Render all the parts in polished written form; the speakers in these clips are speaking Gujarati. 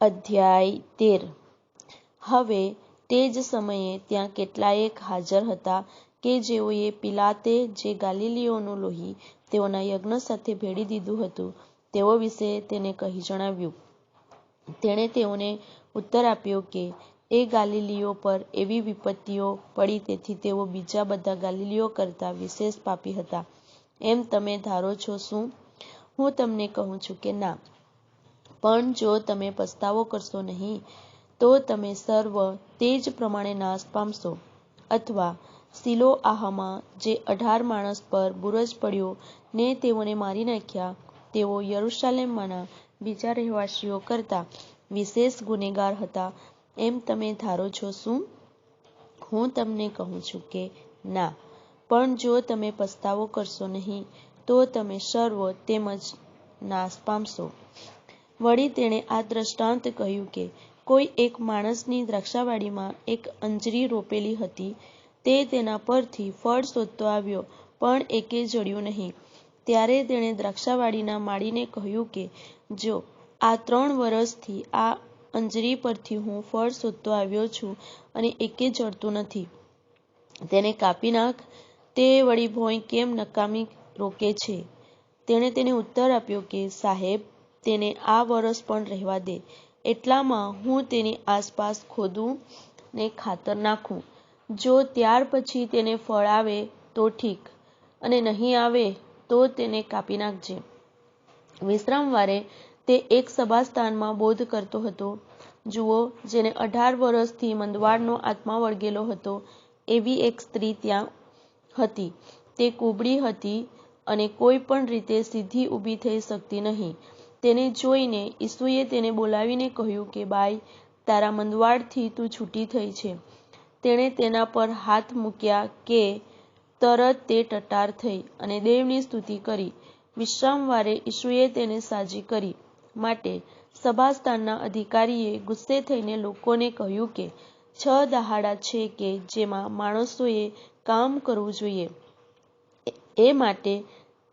અધ્યાય 13. હવે તે જ સમયે ત્યાં કેટલાયેક હાજર હતા કે જેઓએ પિલાતે જે ગાલીલીઓનું લોહી તેઓના યજ્ઞ સાથે ભેળી દીધું હતું તેઓ વિશે તેને કહી જણાવ્યું. તેણે તેઓને ઉત્તર આપ્યો કે એ ગાલીલીઓ પર એવી વિપત્તિઓ પડી તેથી તેઓ બીજા બધા ગાલીલીઓ કરતાં વિશેષ પાપી હતા એમ તમે ધારો છો શું? હું તમને કહું છું કે ના. પણ જો તમે પસ્તાવો કરશો નહીં તો તમે સર્વ તે જ પ્રમાણે નાશ પામશો. અથવા સિલોઆહમાં જે 18 માણસ પર બુરજ પડ્યો ને તેઓને મારી નાખ્યા તેઓ યરૂશાલેમમાંના બીજા રહેવાસીઓ કરતાં વિશેષ ગુનેગાર હતા એમ તમે ધારો છો શું? હું તમને કહું છું કે ના. પણ જો તમે પસ્તાવો કરશો નહીં તો તમે સર્વ તેમજ નાશ પામશો. વળી તેણે આ દ્રષ્ટાંત કહ્યું કે કોઈ એક માણસની દ્રાક્ષાવાડીમાં એક અંજરી રોપેલી હતી. તે તેના પરથી ફળ શોધતો આવ્યો પણ એકે જડ્યું નહીં. ત્યારે તેણે દ્રાક્ષાવાડીના માળીને કહ્યું કે જો આ 3 વર્ષથી આ અંજરી પરથી હું ફળ શોધતો આવ્યો છું અને એકે જડતું નથી. તેને કાપી નાખ. તે વળી ભોંય કેમ નકામી રોકે છે? તેણે તેને ઉત્તર આપ્યો કે સાહેબ, તેને આ વરસ પણ રહેવા દે. એટલામાં હું તેની આસપાસ ખોદું ને ખાતર નાખું. જો ત્યાર પછી તેને ફળ આવે તો ઠીક, અને નહીં આવે તો તેને કાપી નાખજે. વિશ્રામવારે તે એક સભાસ્થાનમાં બોધ કરતો હતો. જુઓ, જેને 18 વર્ષથી મંદવાડનો આત્મા વળગેલો હતો એવી એક સ્ત્રી ત્યાં હતી. તે કુબડી હતી અને કોઈ પણ રીતે સીધી ઊભી થઈ શકતી નહીં. તેને જોઈને ઈસુએ તેને બોલાવીને કહ્યું કે બાઈ, તારા મંદવાડથી તું છૂટી થઈ છે. તેણે તેના પર હાથ મૂક્યા કે તરત તે ટટાર થઈ અને દેવની સ્તુતિ કરી. વિશ્રામવારે ઈસુએ તેને સાજી કરી. માટે સભાસ્થાનના અધિકારીએ ગુસ્સે થઈને લોકોને કહ્યું કે 6 દહાડા છે કે જેમાં માણસોએ કામ કરવું જોઈએ. એ માટે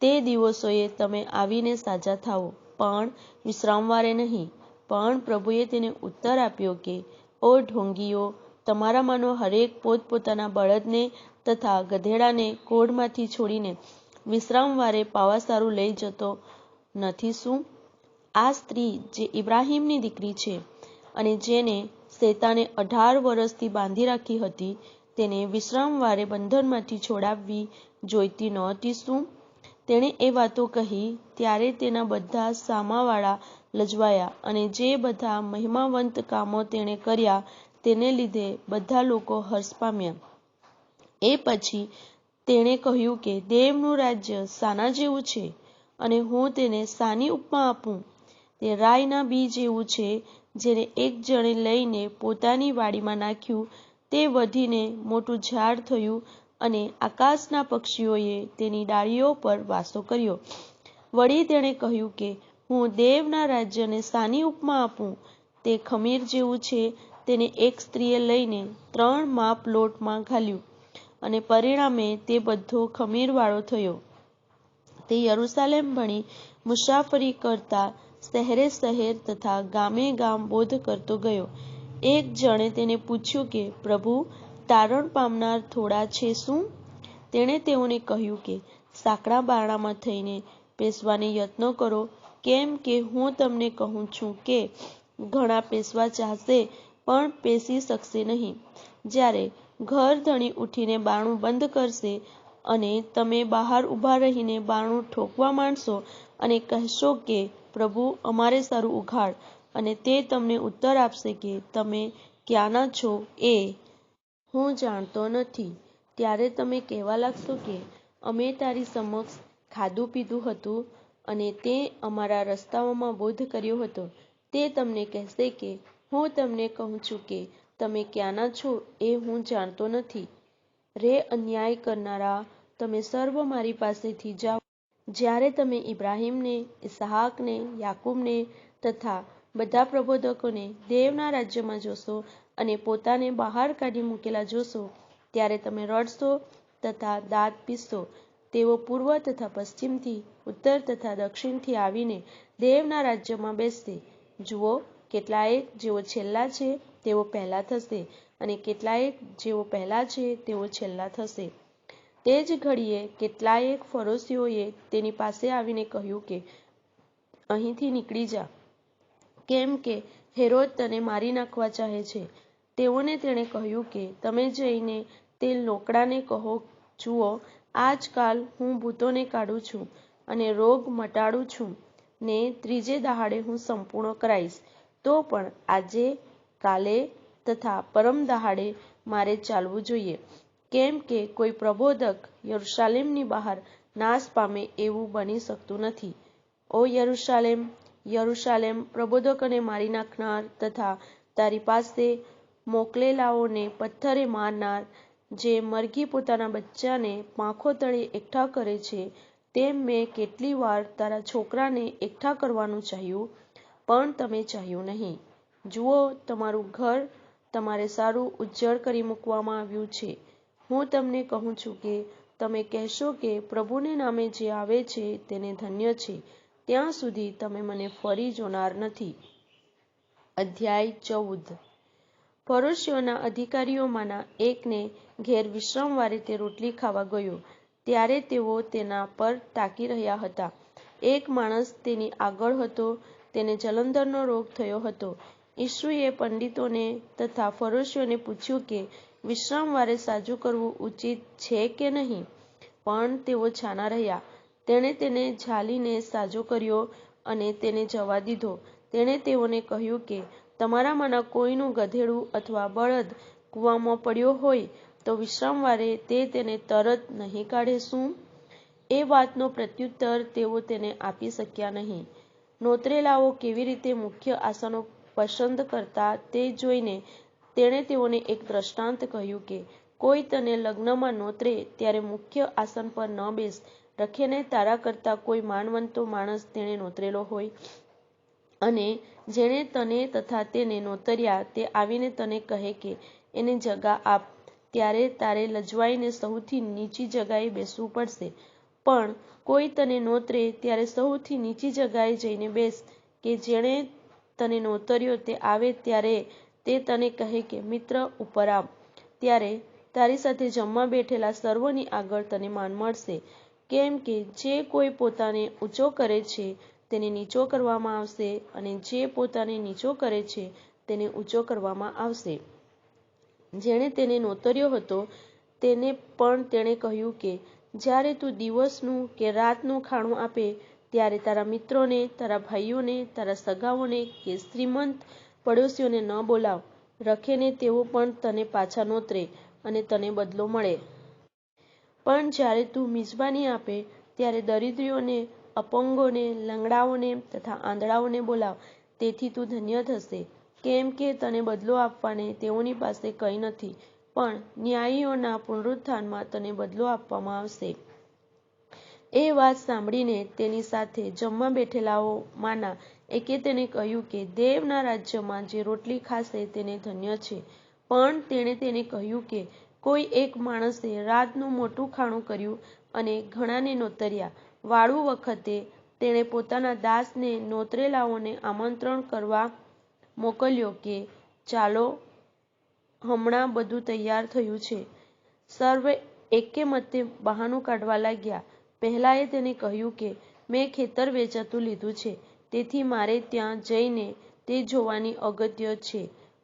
તે દિવસોએ તમે આવીને સાજા થાઓ, પણ વિશ્રામવારે નહીં. પણ પ્રભુએ તેને ઉત્તર આપ્યો કે ઓ ઢોંગીઓ, તમારામાંનો હરેક પોતપોતાના બળદને તથા ગધેડાને કોઢમાંથી છોડીને વિશ્રામવારે પાવાસારું લઈ જતો નથી શું? આ સ્ત્રી જે ઇબ્રાહીમની દીકરી છે અને જેને શેતાને 18 વર્ષથી બાંધી રાખી હતી, તેને વિશ્રામવારે બંધનમાંથી છોડાવવી જોઈતી નહોતી શું? તેણે એ વાતો કહી ત્યારે તેના બધા સામાવાળા લજવાયા, અને જે બધા મહિમાવંત કામો તેણે કર્યા તેને લીધે બધા લોકો હર્ષ પામ્યા. એ પછી તેણે કહ્યું કે દેવનું રાજ્ય શાના જેવું છે, અને હું તેને શાની ઉપમા આપું? તે રાઈના બી જેવું છે, જેને એક જણે લઈને પોતાની વાડીમાં નાખ્યું. તે વધીને મોટું ઝાડ થયું અને આકાશના પક્ષીઓએ તેની ડાળીઓ પર વાસો કર્યો. વળી તેણે કહ્યું કે હું દેવના રાજ્યને શાની ઉપમા આપું? તે ખમીર જેવું છે. તેને એક સ્ત્રીએ લઈને 3 માપ લોટમાં ઘાલ્યું અને પરિણામે તે બધો ખમીરવાળો થયો. તે યરૂશાલેમ ભણી મુસાફરી કરતા શહેરે શહેર તથા ગામે ગામ બોધ કરતો ગયો. એક જણે તેને પૂછ્યું કે પ્રભુ, તારણ પામનાર થોડા છે શું? તેણે તેઓને કહ્યું કે સાંકડા બારણામાં થઈને પેસવાને યત્ન કરો, કેમ કે હું તમને કહું છું કે ઘણા પેસવા ચાહશે પણ પેસી શકશે નહીં. જ્યારે ઘરધણી ઉઠીને બારણું બંધ કરશે અને તમે બહાર ઊભા રહીને બારણું ઠોકવા માંડશો અને કહેશો કે પ્રભુ, અમારે સારું ઉઘાડ, અને તે તમને ઉત્તર આપશે કે તમે ક્યાંના છો એ હું જાણતો નથી. ત્યારે તમે કહેવા લાગશો કે અમે તારી સમક્ષ ખાધું પીધું હતું અને તે અમારા રસ્તાઓમાં બોધ કર્યો હતો. તે તમને કહેશે કે હું તમને કહું છું કે તમે ક્યાંના છો એ હું જાણતો નથી. રે અન્યાય કરનારા, તમે સર્વ મારી પાસેથી જાઓ. જ્યારે તમે ઇબ્રાહીમને, ઇસહાકને, યાકૂબને તથા બધા પ્રબોધકોને દેવના રાજ્યમાં જોશો અને પોતાને બહાર કાઢી મૂકેલા જોશો, ત્યારે તમે રડશો તથા દાંત પીસશો. તેઓ પૂર્વ તથા પશ્ચિમથી, ઉત્તર તથા દક્ષિણથી આવીને દેવના રાજ્યમાં બેસશે. જુઓ, કેટલાયક જેઓ છેલ્લા છે તેઓ પહેલા થશે, અને કેટલાયક જેઓ પહેલા છે તેઓ છેલ્લા થશે. તે જ ઘડીએ કેટલાયક ફરોશીઓએ તેની પાસે આવીને કહ્યું કે, અહીંથી નીકળી જા, કેમ કે હેરોદ તને મારી નાખવા ચાહે છે. તેઓને તેણે કહ્યું કે, તમે જઈને તે લોકડાને કહો, જુઓ, આજકાલ હું ભૂતોને કાઢું છું અને રોગ મટાડું છું, ને ત્રીજે દહાડે હું સંપૂર્ણ કરાઈશ. તો પણ આજે, કાલે તથા પરમ દહાડે મારે ચાલવું જોઈએ, કેમ કે કોઈ પ્રબોધક યરૂશાલેમની બહાર નાશ પામે એવું બની શકતું નથી. ઓ યરૂશાલેમ, યરૂશાલેમ, પ્રબોધકોને મારી નાખનાર તથા તારી પાસે મોકલેલાઓને પથ્થરે મારનાર, જે મરઘી પોતાના બચ્ચાને પાંખો તળે એકઠા કરે છે, તેમ મેં કેટલી વાર તારા છોકરાને એકઠા કરવાનું ચાહ્યું, પણ તમે ચાહ્યું નહીં. જુઓ, તમારું ઘર તમારે સારું ઉજ્જડ કરી મૂકવામાં આવ્યું છે. હું તમને કહું છું કે તમે કહેશો કે, પ્રભુને નામે જે આવે છે તેને ધન્ય છે, ત્યાં સુધી તમે મને ફરી જોનાર નથી. અધ્યાય 14. ફરોશીઓના અધિકારીઓમાંના એકને ઘેર વિશ્રામવારે તે રોટલી ખાવા ગયો. ત્યારે તેઓ તેના પર તાકી રહ્યા હતા. એક માણસ તેની આગળ હતો, તેને જલંધરનો રોગ થયો હતો. ઈસુએ પંડિતોને તથા ફરોશીઓને પૂછ્યું કે, વિશ્રામવારે સાજું કરવું ઉચિત છે કે નહીં? પણ તેઓ છાના રહ્યા. તેણે તેને ઝાલીને સાજો કર્યો અને તેને જવા દીધો. તેણે તેઓને કહ્યું કે, તમારામાંના કોઈનું ગધેડું અથવા બળદ કૂવામાં પડ્યો હોય તો વિશ્રામવારે તે તેને તરત નહીં કાઢે શું? એ વાતનો પ્રત્યુત્તર તેઓ તેને આપી શક્યા નહીં. નોતરેલાઓ કેવી રીતે મુખ્ય આસનો પસંદ કરતા તે જોઈને તેણે તેઓને એક દ્રષ્ટાંત કહ્યું કે, કોઈ તને લગ્નમાં નોતરે ત્યારે મુખ્ય આસન પર ન બેસ રખેને તારા કરતાં કોઈ માનવંતો માણસ તેણે નોતરેલો હોય, અને જેણે તને તથા તેને નોતર્યા તે આવીને તને કહે કે, એને જગા આપ, ત્યારે તારે લજવાઈને સૌથી નીચી જગાએ બેસવું પડશે. પણ કોઈ તને નોતરે ત્યારે સૌથી નીચી જગાએ જઈને બેસ, કે જેણે તને નોતર્યો તે આવે ત્યારે તે તને કહે કે, મિત્ર, ઉપર આવ, ત્યારે તારી સાથે જમવા બેઠેલા સર્વોની આગળ તને માન મળશે. કેમ કે જે કોઈ પોતાને ઊંચો કરે છે તેને નીચો કરવામાં આવશે, અને જે પોતાને નીચો કરે છે તેને ઊંચો કરવામાં આવશે. જેણે તેને નોતર્યો હતો તેને પણ તેણે કહ્યું કે, જ્યારે તું દિવસનું કે રાતનું ખાણું આપે ત્યારે તારા મિત્રોને, તારા ભાઈઓને, તારા સગાઓને કે શ્રીમંત પડોશીઓને ન બોલાવ, રખેને તેઓ પણ તને પાછા નોતરે અને તને બદલો મળે. પણ જ્યારે તું મિજબાની આપે ત્યારે દરિદ્રીઓને, અપંગોને, લંગડાઓને તથા આંધળાઓને બોલાવ, તેથી તું ધન્ય થશે. કેમ કે તને બદલો આપવાને તેઓની પાસે કંઈ નથી, પણ ન્યાયીઓના પુનરુત્થાનમાં તને બદલો આપવામાં આવશે. એ વાત સાંભળીને તેની સાથે જમવા બેઠેલાઓમાંના એકે તેને કહ્યું કે, દેવના રાજ્યમાં જે રોટલી ખાશે તેને ધન્ય છે. પણ તેણે તેને કહ્યું કે, કોઈ એક માણસે રાતનું મોટું ખાણું કર્યું અને ઘણાને નોતર્યા. વાળું વખતે તેણે પોતાના દાસને નોતરેલાઓને આમંત્રણ કરવા મોકલ્યો કે, ચાલો, હમણાં બધું તૈયાર થયું છે. સર્વે એકે મતે બહાનું કાઢવા લાગ્યા. પહેલાએ તેને કહ્યું કે, મેં ખેતર વેચાતું લીધું છે, તેથી મારે ત્યાં જઈને તે જોવાની અગત્ય છે.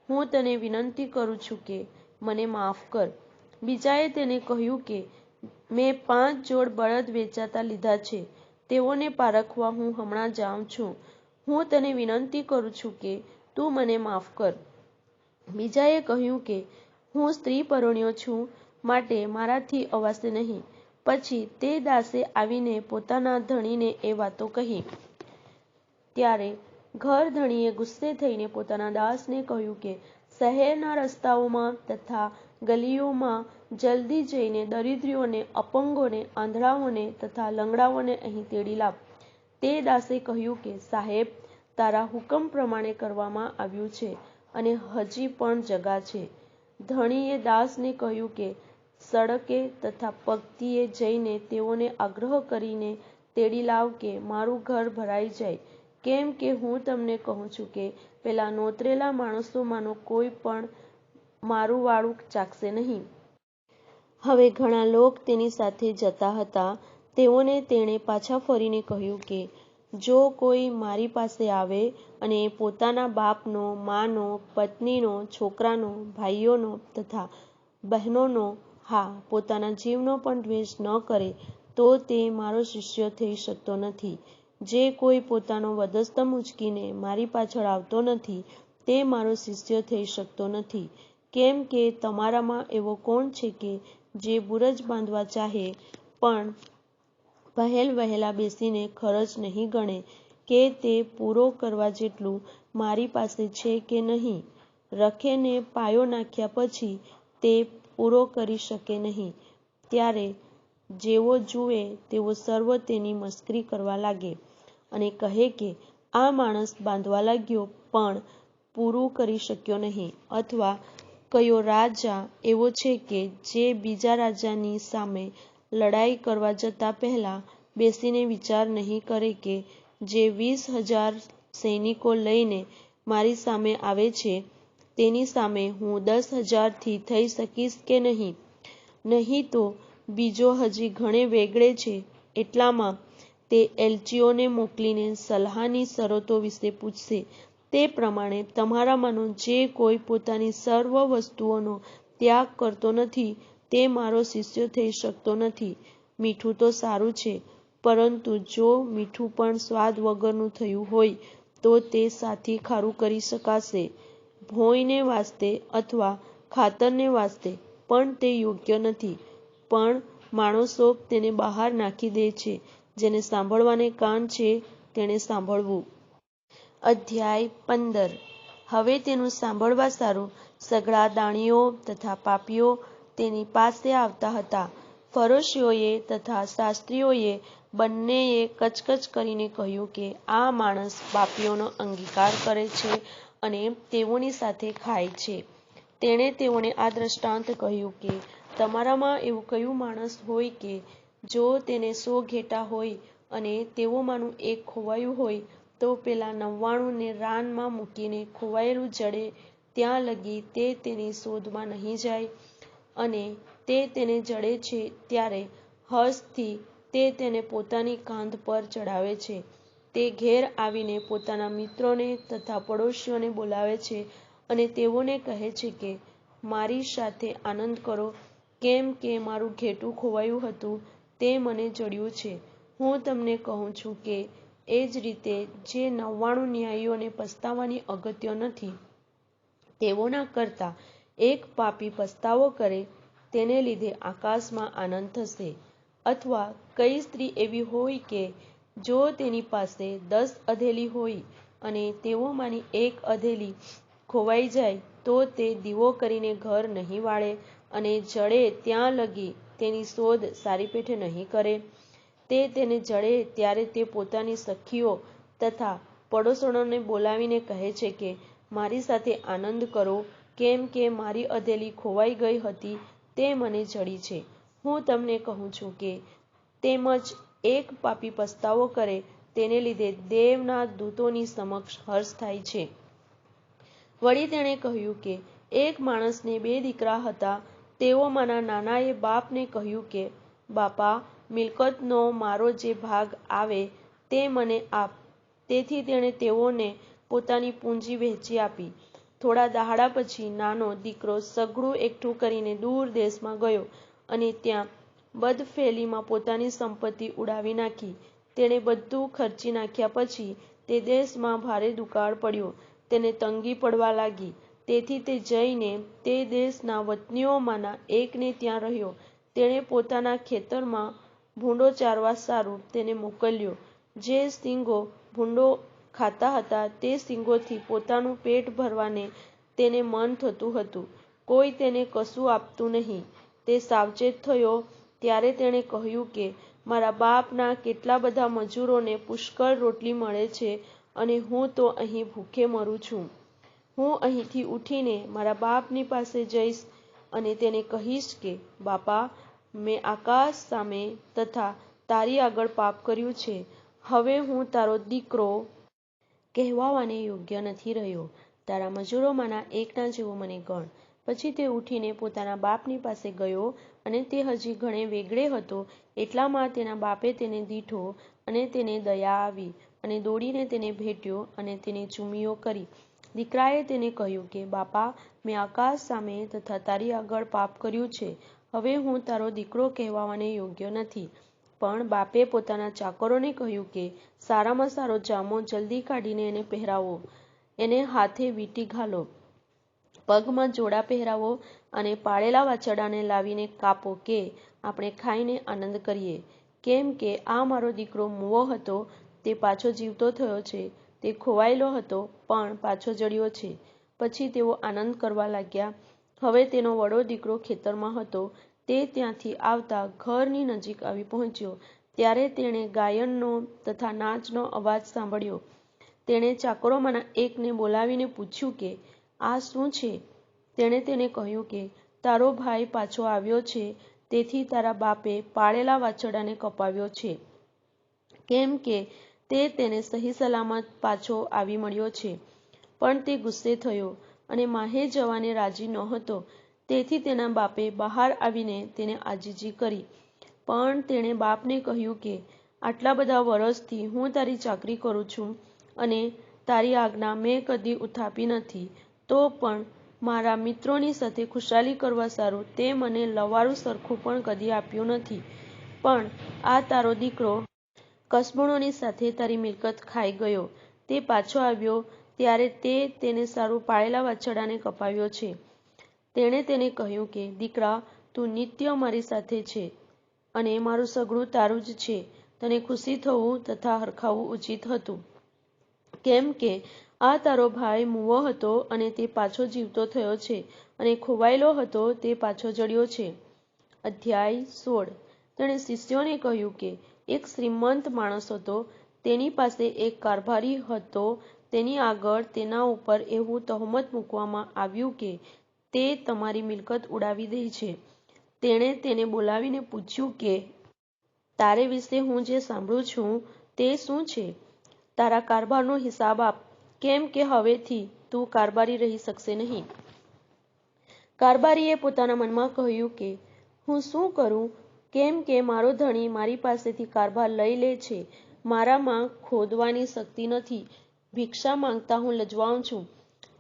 હું તને વિનંતી કરું છું કે મને માફ કર. બીજાએ તેને કહ્યું કે, મેં 5 જોડ બળદ વેચાતા લીધા છે, તેઓને પારખવા હું હમણાં જાઉં છું. હું તને વિનંતી કરું છું કે તું મને માફ કર. બીજાએ કહ્યું કે, હું સ્ત્રી પરણ્યો છું, માટે મારાથી અવાશે નહીં. પછી તે દાસે આવીને પોતાના ધણીને એ વાતો કહી. ત્યારે ઘરધણીએ ગુસ્સે થઈને પોતાના દાસને કહ્યું કે, શહેરના રસ્તાઓમાં તથા ગલીઓમાં જલ્દી જઈને દરિદ્રીઓને, અપંગોને, આંધળાઓને તથા લંગડાઓને અહીં તેડી લાવ. તે દાસે કહ્યું કે, સાહેબ, તારા હુકમ પ્રમાણે કરવામાં આવ્યું છે, અને હજી પણ જગા છે. ધણીએ દાસને કહ્યું કે, સડકે તથા પગથિયે જઈને તેઓને આગ્રહ કરીને તેડી લાવ કે મારું ઘર ભરાઈ જાય, કેમ કે હું તમને કહું છું કે પેલા નોતરેલા માણસોમાંનો કોઈ પણ મારું વાળું ચાખશે નહીં. હવે ઘણા લોક તેની સાથે જતા હતા. તેઓને તેણે પાછા ફરીને કહ્યું કે જો કોઈ મારી પાસે આવે અને પોતાના બાપનો, માનો, પત્નીનો, છોકરાનો, ભાઈઓનો તથા બહેનોનો, હા, પોતાના જીવનો પણ દ્વેષ ન કરે તો તે મારો શિષ્ય થઈ શકતો નથી. જે કોઈ પોતાનો વધસ્તંભ ઊંચકીને મારી પાછળ આવતો નથી તે મારો શિષ્ય થઈ શકતો નથી. કેમ કે તમારામાં એવો કોણ છે કે જે બુરજ બાંધવા ચાહે પણ પહેલ વહેલા બેસીને ખર્ચ નહીં ગણે કે તે પૂરો કરવા જેટલું મારી પાસે છે કે નહીં? રખેને પાયો નાખ્યા પછી તે પૂરો કરી શકે નહીં ત્યારે જેવો જુએ તેવો સર્વ તેની મસ્કરી કરવા લાગે અને કહે કે આ માણસ બાંધવા લાગ્યો પણ પૂરું કરી શક્યો નહીં. અથવા કયો રાજા એવો છે કે જે બીજા રાજાની સામે લડાઈ કરવા જતા પહેલા બેસીને વિચાર નહીં કરે કે જે 20,000 સૈનિકો લઈને મારી સામે આવે છે તેની સામે હું 10,000થી થઈ શકીશ કે નહીં? નહીં તો બીજો હજી ઘણે વેગળે છે. એટલામાં તે એલચીઓને મોકલીને સલાહની શરતો વિશે પૂછશે. તે પ્રમાણે તમારામાંનો જે કોઈ પોતાની સર્વ વસ્તુઓનો ત્યાગ કરતો નથી તે મારો શિષ્ય થઈ શકતો નથી. મીઠું તો સારું છે, પરંતુ જો મીઠું પણ સ્વાદ વગરનું થયું હોય તો તે સાથી ખારું કરી શકાશે. ભોંયને વાસ્તે અથવા ખાતરને વાસ્તે પણ તે યોગ્ય નથી, પણ માણસો તેને બહાર નાખી દે છે. જેને સાંભળવાને કાન છે તેણે સાંભળવું. અધ્યાય 15. હવે તેનું સાંભળવા સારું સઘળા દાણીઓ તથા પાપીઓ તેની પાસે આવતા હતા. ફરોશીઓએ તથા શાસ્ત્રીઓએ બંનેએ કચકચ કરીને કહ્યું કે આ માણસ પાપીઓનો અંગીકાર કરે છે અને તેઓની સાથે ખાય છે. તેણે તેઓને આ દ્રષ્ટાંત કહ્યું કે તમારામાં એવું કયું માણસ હોય કે જો તેને 100 ઘેટાં હોય અને તેઓમાંનું એક ખોવાયું હોય તો પેલા 99 ને રાનમાં મૂકીને ખોવાયેલું જડે ત્યાં લગી તે તેની શોધમાં નહીં જાય? અને તે તેને જડે છે ત્યારે હર્ષથી તે તેને પોતાની કાંધ પર ચડાવે છે. તે ઘેર આવીને પોતાના મિત્રોને તથા પડોશીઓને બોલાવે છે અને તેઓને કહે છે કે મારી સાથે આનંદ કરો, કેમ કે મારું ઘેટું ખોવાયું હતું તે મને જડ્યું છે. હું તમને કહું છું કે એ જ રીતે જે 99 ન્યાયીઓને પસ્તાવાની અગત્ય નથી તેઓના કરતાં એક પાપી પસ્તાવો કરે તેને લીધે આકાશમાં આનંદ થશે. અથવા કઈ સ્ત્રી એવી હોય કે જો તેની પાસે 10 અધેલી હોય અને તેઓમાંની એક અધેલી ખોવાઈ જાય તો તે દીવો કરીને ઘર નહીં વાળે અને જડે ત્યાં લગી તેની શોધ સારી પેઠે નહીં કરે? તે તેને જડે ત્યારે તે પોતાની સખીઓ તથા પડોશણોને બોલાવીને કહે છે કે મારી સાથે આનંદ કરો, કેમ કે મારી અધેલી ખોવાઈ ગઈ હતી તે મને જડી છે. હું તમને કહું છું કે તેમજ એક પાપી પસ્તાવો કરે તેને લીધે દેવના દૂતોની સમક્ષ હર્ષ થાય છે. વળી તેણે કહ્યું કે એક માણસને 2 દીકરા હતા. તેઓમાંના નાનાએ બાપને કહ્યું કે બાપા, મિલકતનો મારો જે ભાગ આવે તે મને આપ. તેથી તેણે તેઓને પોતાની પૂંજી વહેંચી આપી. થોડા દહાડા પછી નાનો દીકરો સઘળું એકઠું કરીને દૂર દેશમાં ગયો અને ત્યાં બદફેલીમાં પોતાની સંપત્તિ ઉડાવી નાખી. તેણે બધું ખર્ચી નાખ્યા પછી તે દેશમાં ભારે દુકાળ પડ્યો. તેને તંગી પડવા લાગી. તેથી તે જઈને તે દેશના વતનીઓમાંના એકને ત્યાં રહ્યો. તેણે પોતાના ખેતરમાં ભૂંડો ચારવા સારું તેને મોકલ્યો. જે સિંગો ભૂંડો ખાતા હતા તે સિંગોથી પોતાનું પેટ ભરવાને તેને મન થતું હતું. કોઈ તેને કશું આપતું નહીં. તે સાવચેત થયો ત્યારે તેણે કહ્યું કે મારા બાપના કેટલા બધા મજૂરોને પુષ્કળ રોટલી મળે છે અને હું તો અહીં ભૂખે મરું છું. હું અહીંથી ઉઠીને મારા બાપની પાસે જઈશ અને તેને કહીશ કે બાપા, મેં આકાશ સામે તથા તારી આગળ પાપ કર્યું છે. હવે હું તારો દીકરો કહેવાવાને યોગ્ય નથી રહ્યો. તારા મજૂરોમાંના એકના જેવો મને ગણ. પછી તે ઉઠીને પોતાના બાપની પાસે ગયો, અને તે હજી ઘણે વેગળે હતો એટલામાં તેના બાપે તેને દીઠો, અને તેને દયા આવી, અને દોડીને તેને ભેટ્યો અને તેને ચૂમીઓ કરી. દીકરાએ તેને કહ્યું કે, બાપા, મેં આકાશ સામે તથા તારી આગળ પાપ કર્યું છે. હવે હું તારો દીકરો કહેવાવાને યોગ્ય નથી. પણ બાપે પોતાના ચાકરોને કહ્યું કે, સારામાં સારો જામો જલ્દી કાઢીને એને પહેરાવો, એને હાથે વીંટી ઘાલો, પગમાં જોડા પહેરાવો, અને પાળેલા વાછરડાને લાવીને કાપો, કે આપણે ખાઈને આનંદ કરીએ. કેમ કે આ મારો દીકરો મૂવો હતો, તે પાછો જીવતો થયો છે, તે ખોવાયેલો હતો, પણ પાછો જડ્યો છે. પછી તેઓ આનંદ કરવા લાગ્યા. હવે તેનો વડો દીકરો ખેતરમાં હતો. તે ત્યાંથી આવતા ઘરની નજીક આવી પહોંચ્યો, ત્યારે તેણે ગાયનનો તથા નાચનો અવાજ સાંભળ્યો. તેણે ચાકરોમાંના એકને બોલાવીને પૂછ્યું કે, આ શું છે? તેણે તેને કહ્યું કે, તારો ભાઈ પાછો આવ્યો છે, તેથી તારા બાપે પાળેલા વાછરડાને કપાવ્યો છે, કેમ કે તે તેને સહી સલામત પાછો આવી મળ્યો છે. પણ તે ગુસ્સે થયો અને માહે જવાને રાજી નહોતો. તેથી તેના બાપે બહાર આવીને તેને આજીજી કરી. પણ તેણે બાપને કહ્યું કે, આટલા બધા વર્ષથી હું તારી ચાકરી કરું છું, અને તારી આજ્ઞા મેં કદી ઉથાપી નથી. તો પણ મારા મિત્રોની સાથે ખુશાલી કરવા સારું તે મને લવારું સરખું પણ કદી આપ્યું નથી. પણ આ તારો દીકરો કસબણોની સાથે તારી મિલકત ખાઈ ગયો. તે પાછો આવ્યો ત્યારે તે તેને સારું પાળેલા વાછરડાને કપાવ્યો છે. તેણે તેને કહ્યું કે, દીકરા, તું નિત્ય મારી સાથે છે, અને મારું સગડું તારું જ છે. તને ખુશી થવું તથા હરખાવું ઉચિત હતું. કેમ કે આ તારો ભાઈ મૂવો હતો, અને તે પાછો જીવતો થયો છે, અને ખોવાયેલો હતો, તે પાછો જડ્યો છે. અધ્યાય 16. તેણે શિષ્યોને કહ્યું કે, એક શ્રીમંત માણસ હતો. તેની પાસે એક કારભારી હતો. તેની આગળ તેના ઉપર એવું તહોમત મૂકવામાં આવ્યું કે, તે તમારી મિલકત ઉડાવી દે છે. તેણે તેને બોલાવીને પૂછ્યું કે, તારે વિશે હું જે સાંભળું છું તે શું છે? તારા કારભારનો હિસાબ આપ, કેમ કે હવેથી તું કારભારી રહી શકશે નહીં. કારભારીએ પોતાના મનમાં કહ્યું કે, હું શું કરું? કેમ કે મારો ધણી મારી પાસેથી કારભાર લઈ લે છે. મારામાં ખોદવાની શક્તિ નથી. ભિક્ષા માંગતા હું લજવાઉં છું.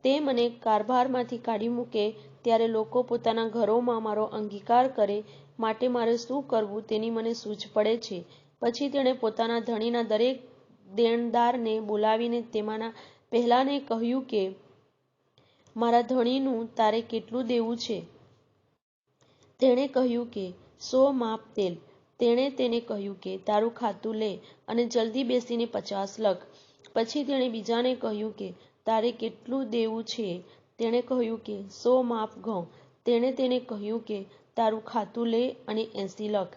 તે મને કારભારમાંથી કાઢી મૂકે ત્યારે લોકો પોતાના ઘરોમાં મારો અંગીકાર કરે. માટે મારે શું કરવું તેની મને સૂઝ પડે છે. પછી તેણે પોતાના ધણીના દરેક દેણદારને બોલાવીને તેમાંના પહેલાને કહ્યું કે, મારા ધણીનું તારે કેટલું દેવું છે? તેણે કહ્યું કે, 100 માપ તેલ. તેણે તેને કહ્યું કે, તારું ખાતું લે અને જલ્દી બેસીને 50 લખ. પછી તેણે બીજાને કહ્યું કે, તારે કેટલું દેવું છે? તેણે કહ્યું કે, 100 માપ ઘઉં. તેણે તેને કહ્યું કે, તારું ખાતું લે અને 80 લખ.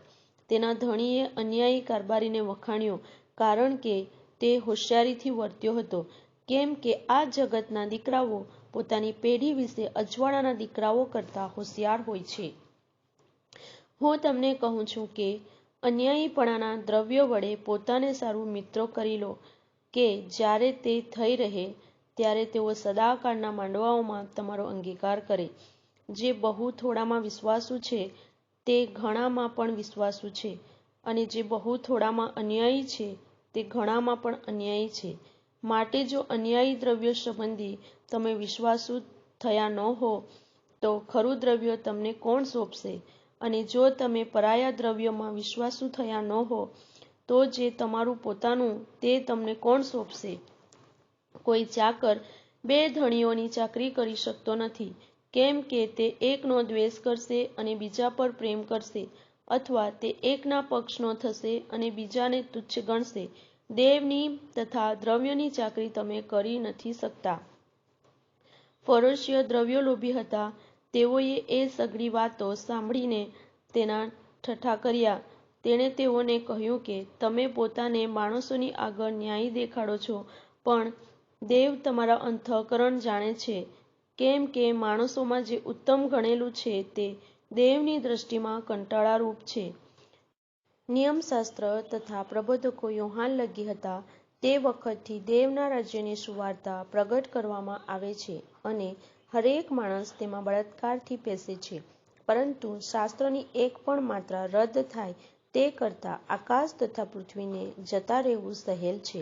તેના ધણીએ અન્યાયી કારભારીને વખાણ્યો, કારણ કે તે હોશિયારીથી વર્ત્યો હતો. કેમ કે આ જગતના દીકરાઓ પોતાની પેઢી વિશે અજવાળાના દીકરાઓ કરતાં હોશિયાર હોય છે. હું તમને કહું છું કે, અન્યાયીપણાના દ્રવ્ય વડે પોતાને સારું મિત્ર કરી લો, કે જ્યારે તે થઈ રહે ત્યારે તેઓ સદાકાળના માંડવાઓમાં તમારો અંગીકાર કરે. જે બહુ થોડામાં વિશ્વાસુ છે, તે ઘણામાં પણ વિશ્વાસુ છે, અને જે બહુ થોડામાં અન્યાયી છે, તે ઘણામાં પણ અન્યાયી છે. માટે જો અન્યાયી દ્રવ્ય સંબંધી તમે વિશ્વાસુ થયા ન હો, તો ખરું દ્રવ્ય તમને કોણ સોંપશે? અને જો તમે પરાયા દ્રવ્યમાં વિશ્વાસુ થયા ન હો, તો જે તમારું પોતાનું તે તમને કોણ સોંપશે? કોઈ ચાકર 2 ધણીઓની ચાકરી કરી શકતો નથી. કેમ કે તે એકનો દ્વેષ કરશે અને બીજા પર પ્રેમ કરશે, અથવા તે એકના પક્ષનો થશે અને બીજાને તુચ્છ ગણશે. દેવની તથા દ્રવ્યની ચાકરી તમે કરી નથી શકતા. ફરોશીઓ દ્રવ્યલોભી હતા. તેઓએ એ સઘળી વાતો સાંભળીને તેના ઠઠ્ઠા કર્યા. તેણે તેઓને કહ્યું કે, તમે પોતાને માણસોની આગળ ન્યાયી દેખાડો છો, પણ દેવ તમારા અંતઃકરણ જાણે છે. કેમ કે માણસોમાં જે ઉત્તમ ગણેલું છે તે દેવની દૃષ્ટિમાં કંટાળારૂપ છે. નિયમશાસ્ત્ર તથા પ્રબોધકો યોહાન લગી હતા. તે વખતથી દેવના રાજ્યની સુવાર્તા પ્રગટ કરવામાં આવે છે અને હરેક માણસ તેમાં બળાત્કારથી પેસે છે. પરંતુ શાસ્ત્રની એક પણ માત્રા રદ થાય તે કરતાં આકાશ તથા પૃથ્વીને જતા રહેવું સહેલ છે.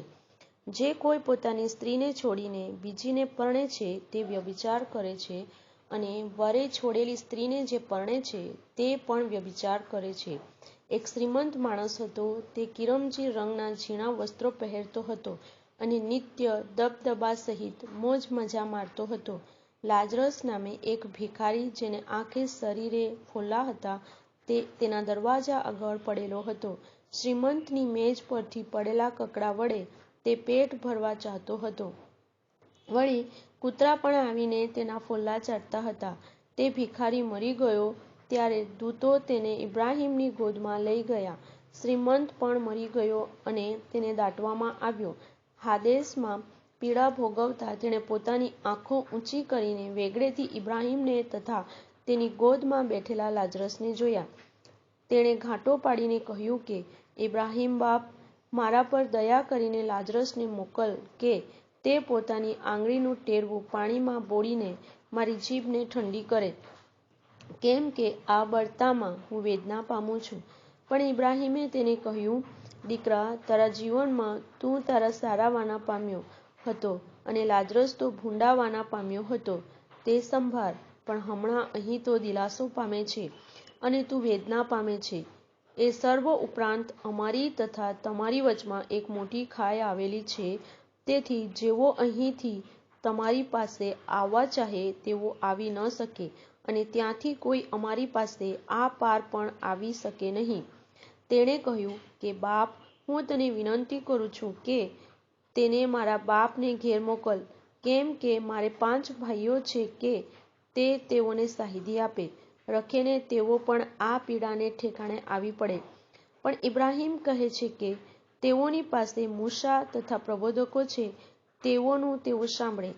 જે કોઈ પોતાની સ્ત્રીને છોડીને બીજીને પરણે છે તે વ્યભિચાર કરે છે, અને વરે છોડેલી સ્ત્રીને જે પરણે છે તે પણ વ્યભિચાર કરે છે. એક શ્રીમંત માણસ હતો. તે કિરમજી રંગના ઝીણા વસ્ત્રો પહેરતો હતો અને નિત્ય દબદબા સહિત મોજ મજા મારતો હતો. લાજરસ નામે એક ભિખારી, જેને આંખે શરીરે ફોલ્લા હતા, તે તેના દરવાજા આગળ પડેલો હતો. શ્રીમંતની મેજ પરથી પડેલા કકડા વડે તે પેટ ભરવા ચાહતો હતો. વળી કૂતરા પણ આવીને તેના ફોલ્લા ચાટતા હતા. તે ભિખારી મરી ગયો ત્યારે દૂતો તેને ઇબ્રાહીમની ગોદમાં લઈ ગયા. શ્રીમંત પણ મરી ગયો અને તેને દાટવામાં આવ્યો. હાદેસમાં પીડા ભોગવતા તેણે પોતાની આંખો ઊંચી કરીને વેગળેથી ઇબ્રાહીમને તથા તેની ગોદમાં બેઠેલા લાજરસને જોયા. તેણે ઘાંટો પાડીને કહ્યું કે, ઇબ્રાહીમ બાપ, મારા પર દયા કરીને લાજરસને મોકલ કે તે પોતાની આંગળીનું ટેરવું પાણીમાં બોળીને મારી જીભને ઠંડી કરે, કેમ કે આ બળતામાં હું વેદના પામું છું. પણ ઇબ્રાહીમે તેને કહ્યું, દીકરા, તારા જીવનમાં તું તારા સારા વાના પામ્યો હતો અને લાજરસ તો ભૂંડા વાના પામ્યો હતો. તે સંભાળ, પણ હમણાં અહીં તો દિલાસો પામે છે અને તું વેદના પામે છે. એ સર્વ ઉપરાંત અમારી તથા તમારી વચમાં એક મોટી ખાઈ આવેલી છે. તેથી જેઓ અહીંથી તમારી પાસે આવવા ચાહે તેઓ આવી ન શકે, અને ત્યાંથી કોઈ અમારી પાસે આ પાર પણ આવી શકે નહીં. તેણે કહ્યું કે, બાપ, હું તને વિનંતી કરું છું કે તેને મારા બાપને ઘેર મોકલ, કેમ કે મારે 5 ભાઈઓ છે કે તે તેઓને શાહીદી આપે, રખેને તેઓ પણ આ પીડાને ઠેકાણે આવી પડે. પણ ઇબ્રાહીમ કહે છે કે તેઓની પાસે મૂસા તથા પ્રબોધકો છે, તેઓનું તેઓ સાંભળે.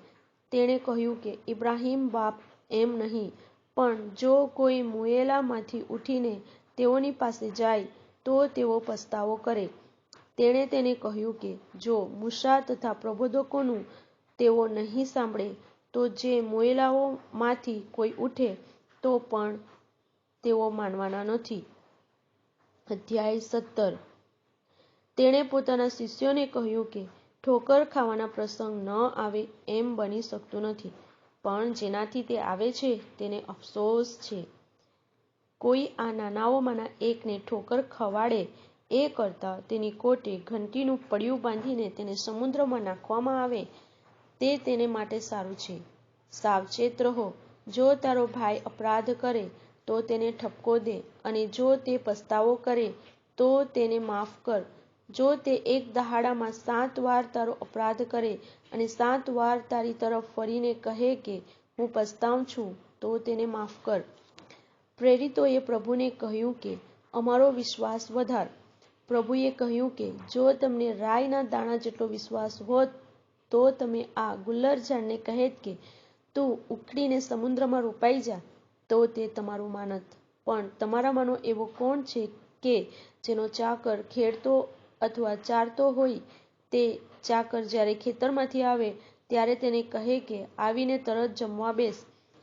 તેણે કહ્યું કે, ઇબ્રાહીમ બાપ, એમ નહીં, પણ જો કોઈ મુએલામાંથી ઉઠીને તેઓની પાસે જાય તો તેઓ પસ્તાવો કરે. તેણે તેને કહ્યું કે, જો મૂસા તથા પ્રબોધકોનું તેઓ નહીં સાંભળે તો જે મુએલાઓમાંથી કોઈ ઉઠે તો પણ તેઓ માનવાના નથી. અધ્યાય 17. તેણે પોતાના શિષ્યોને કહ્યું કે ઠોકર ખાવાના પ્રસંગ ન આવે એમ બની શકતું નથી, પણ જેનાથી તે આવે છે તેને અફસોસ છે. કોઈ આ નાનાઓમાંના એકને ઠોકર ખવાડે એ કરતાં તેની કોટે ઘંટીનું પડિયું બાંધીને તેને સમુદ્રમાં નાખવામાં આવે તે તેને માટે સારું છે. સાવચેત રહો. જો તારો ભાઈ અપરાધ કરે તો તેને ઠપકો દે, અને જો તે પસ્તાવો કરે તો તેને માફ કર. જો તે એક દહાડામાં 7 વાર તારો અપરાધ કરે અને 7 વાર તારી તરફ ફરીને કહે કે હું પસ્તાવું છું, તો તેને માફ કર. પ્રેરિતોએ પ્રભુને કહ્યું કે અમારો વિશ્વાસ વધાર. પ્રભુએ કહ્યું કે જો તમને રાઈના દાણા જેટલો વિશ્વાસ હોત તો તમે આ ગુલર ઝાડને કહેત કે તું ઉખડીને સમુદ્રમાં રોપાઈ જા, તો તે તમારું માનત. પણ તમારામાંનો એવો કોણ છે કે જેનો ચાકર ખેડતો અથવા ચારતો હોય, તે ચાકર જ્યારે ખેતરમાંથી આવે ત્યારે તેને કહે કે આવીને તરત જમવા બેસ?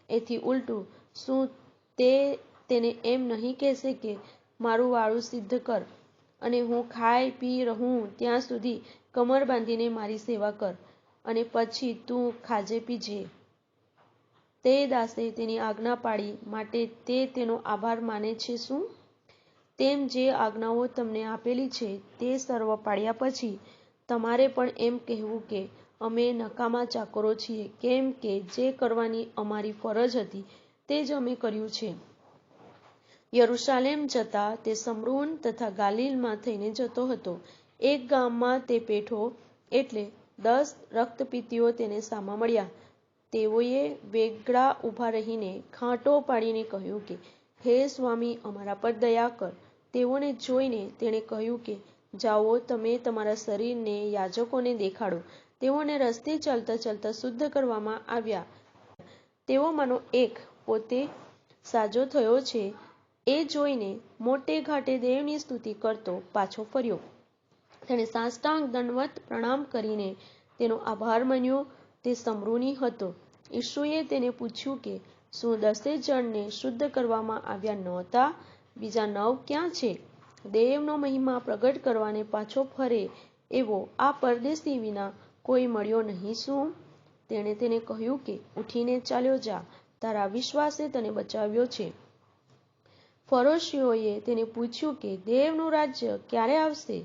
એથી ઉલટું, શું તે તેને એમ નહીં કહેશે કે મારું વાળું સિદ્ધ કર, અને હું ખાઈ પી રહું ત્યાં સુધી કમર બાંધીને મારી સેવા કર, અને પછી તું ખાજે પીજે? તે દાસે તેની આજ્ઞા પાળી માટે તે તેનો આભાર માને છે શું? તેમ જે આજ્ઞાઓ તમને આપેલી છે તે સર્વ પાળ્યા પછી તમારે પણ એમ કહેવું કે અમે નકામા ચાકરો છીએ, કેમ કે જે કરવાની અમારી ફરજ હતી તે જ અમે કર્યું છે. યરૂશાલેમ જતા તે શમરૂન તથા ગાલિલમાં થઈને જતો હતો. એક ગામમાં તે પેઠો એટલે 10 રક્તપીતીઓ તેને સામા મળ્યા. તેઓએ વેગળા ઊભા રહીને ઘાંટો પાડીને કહ્યું કે હે સ્વામી, અમારા પર દયા કર. તેઓને જોઈને તેણે કહ્યું કે જાઓ, તમે તમારા શરીરને યાજકોને દેખાડો. તેઓને રસ્તે ચાલતા ચાલતા શુદ્ધ કરવામાં આવ્યા. તેઓમાંનો એક પોતે સાજો થયો છે એ જોઈને મોટે ઘાટે દેવની સ્તુતિ કરતો પાછો ફર્યો. તેણે સાષ્ટાંગ દંડવત પ્રણામ કરીને તેનો આભાર માન્યો. તે શમૃની હતો. ઈસુએ તેને પૂછ્યું કે શું 10 જણને શુદ્ધ કરવામાં આવ્યા નહોતા? બીજા 9 ક્યાં છે? દેવનો મહિમા પ્રગટ કરવાને પાછો ફરે એવો આ પરદેશી વિના કોઈ મળ્યો નહીં શું? તેણે તેને કહ્યું કે ઉઠીને ચાલ્યો જા, તારા વિશ્વાસે તને બચાવ્યો છે. ફરોશીઓએ તેને પૂછ્યું કે દેવનું રાજ્ય ક્યારે આવશે?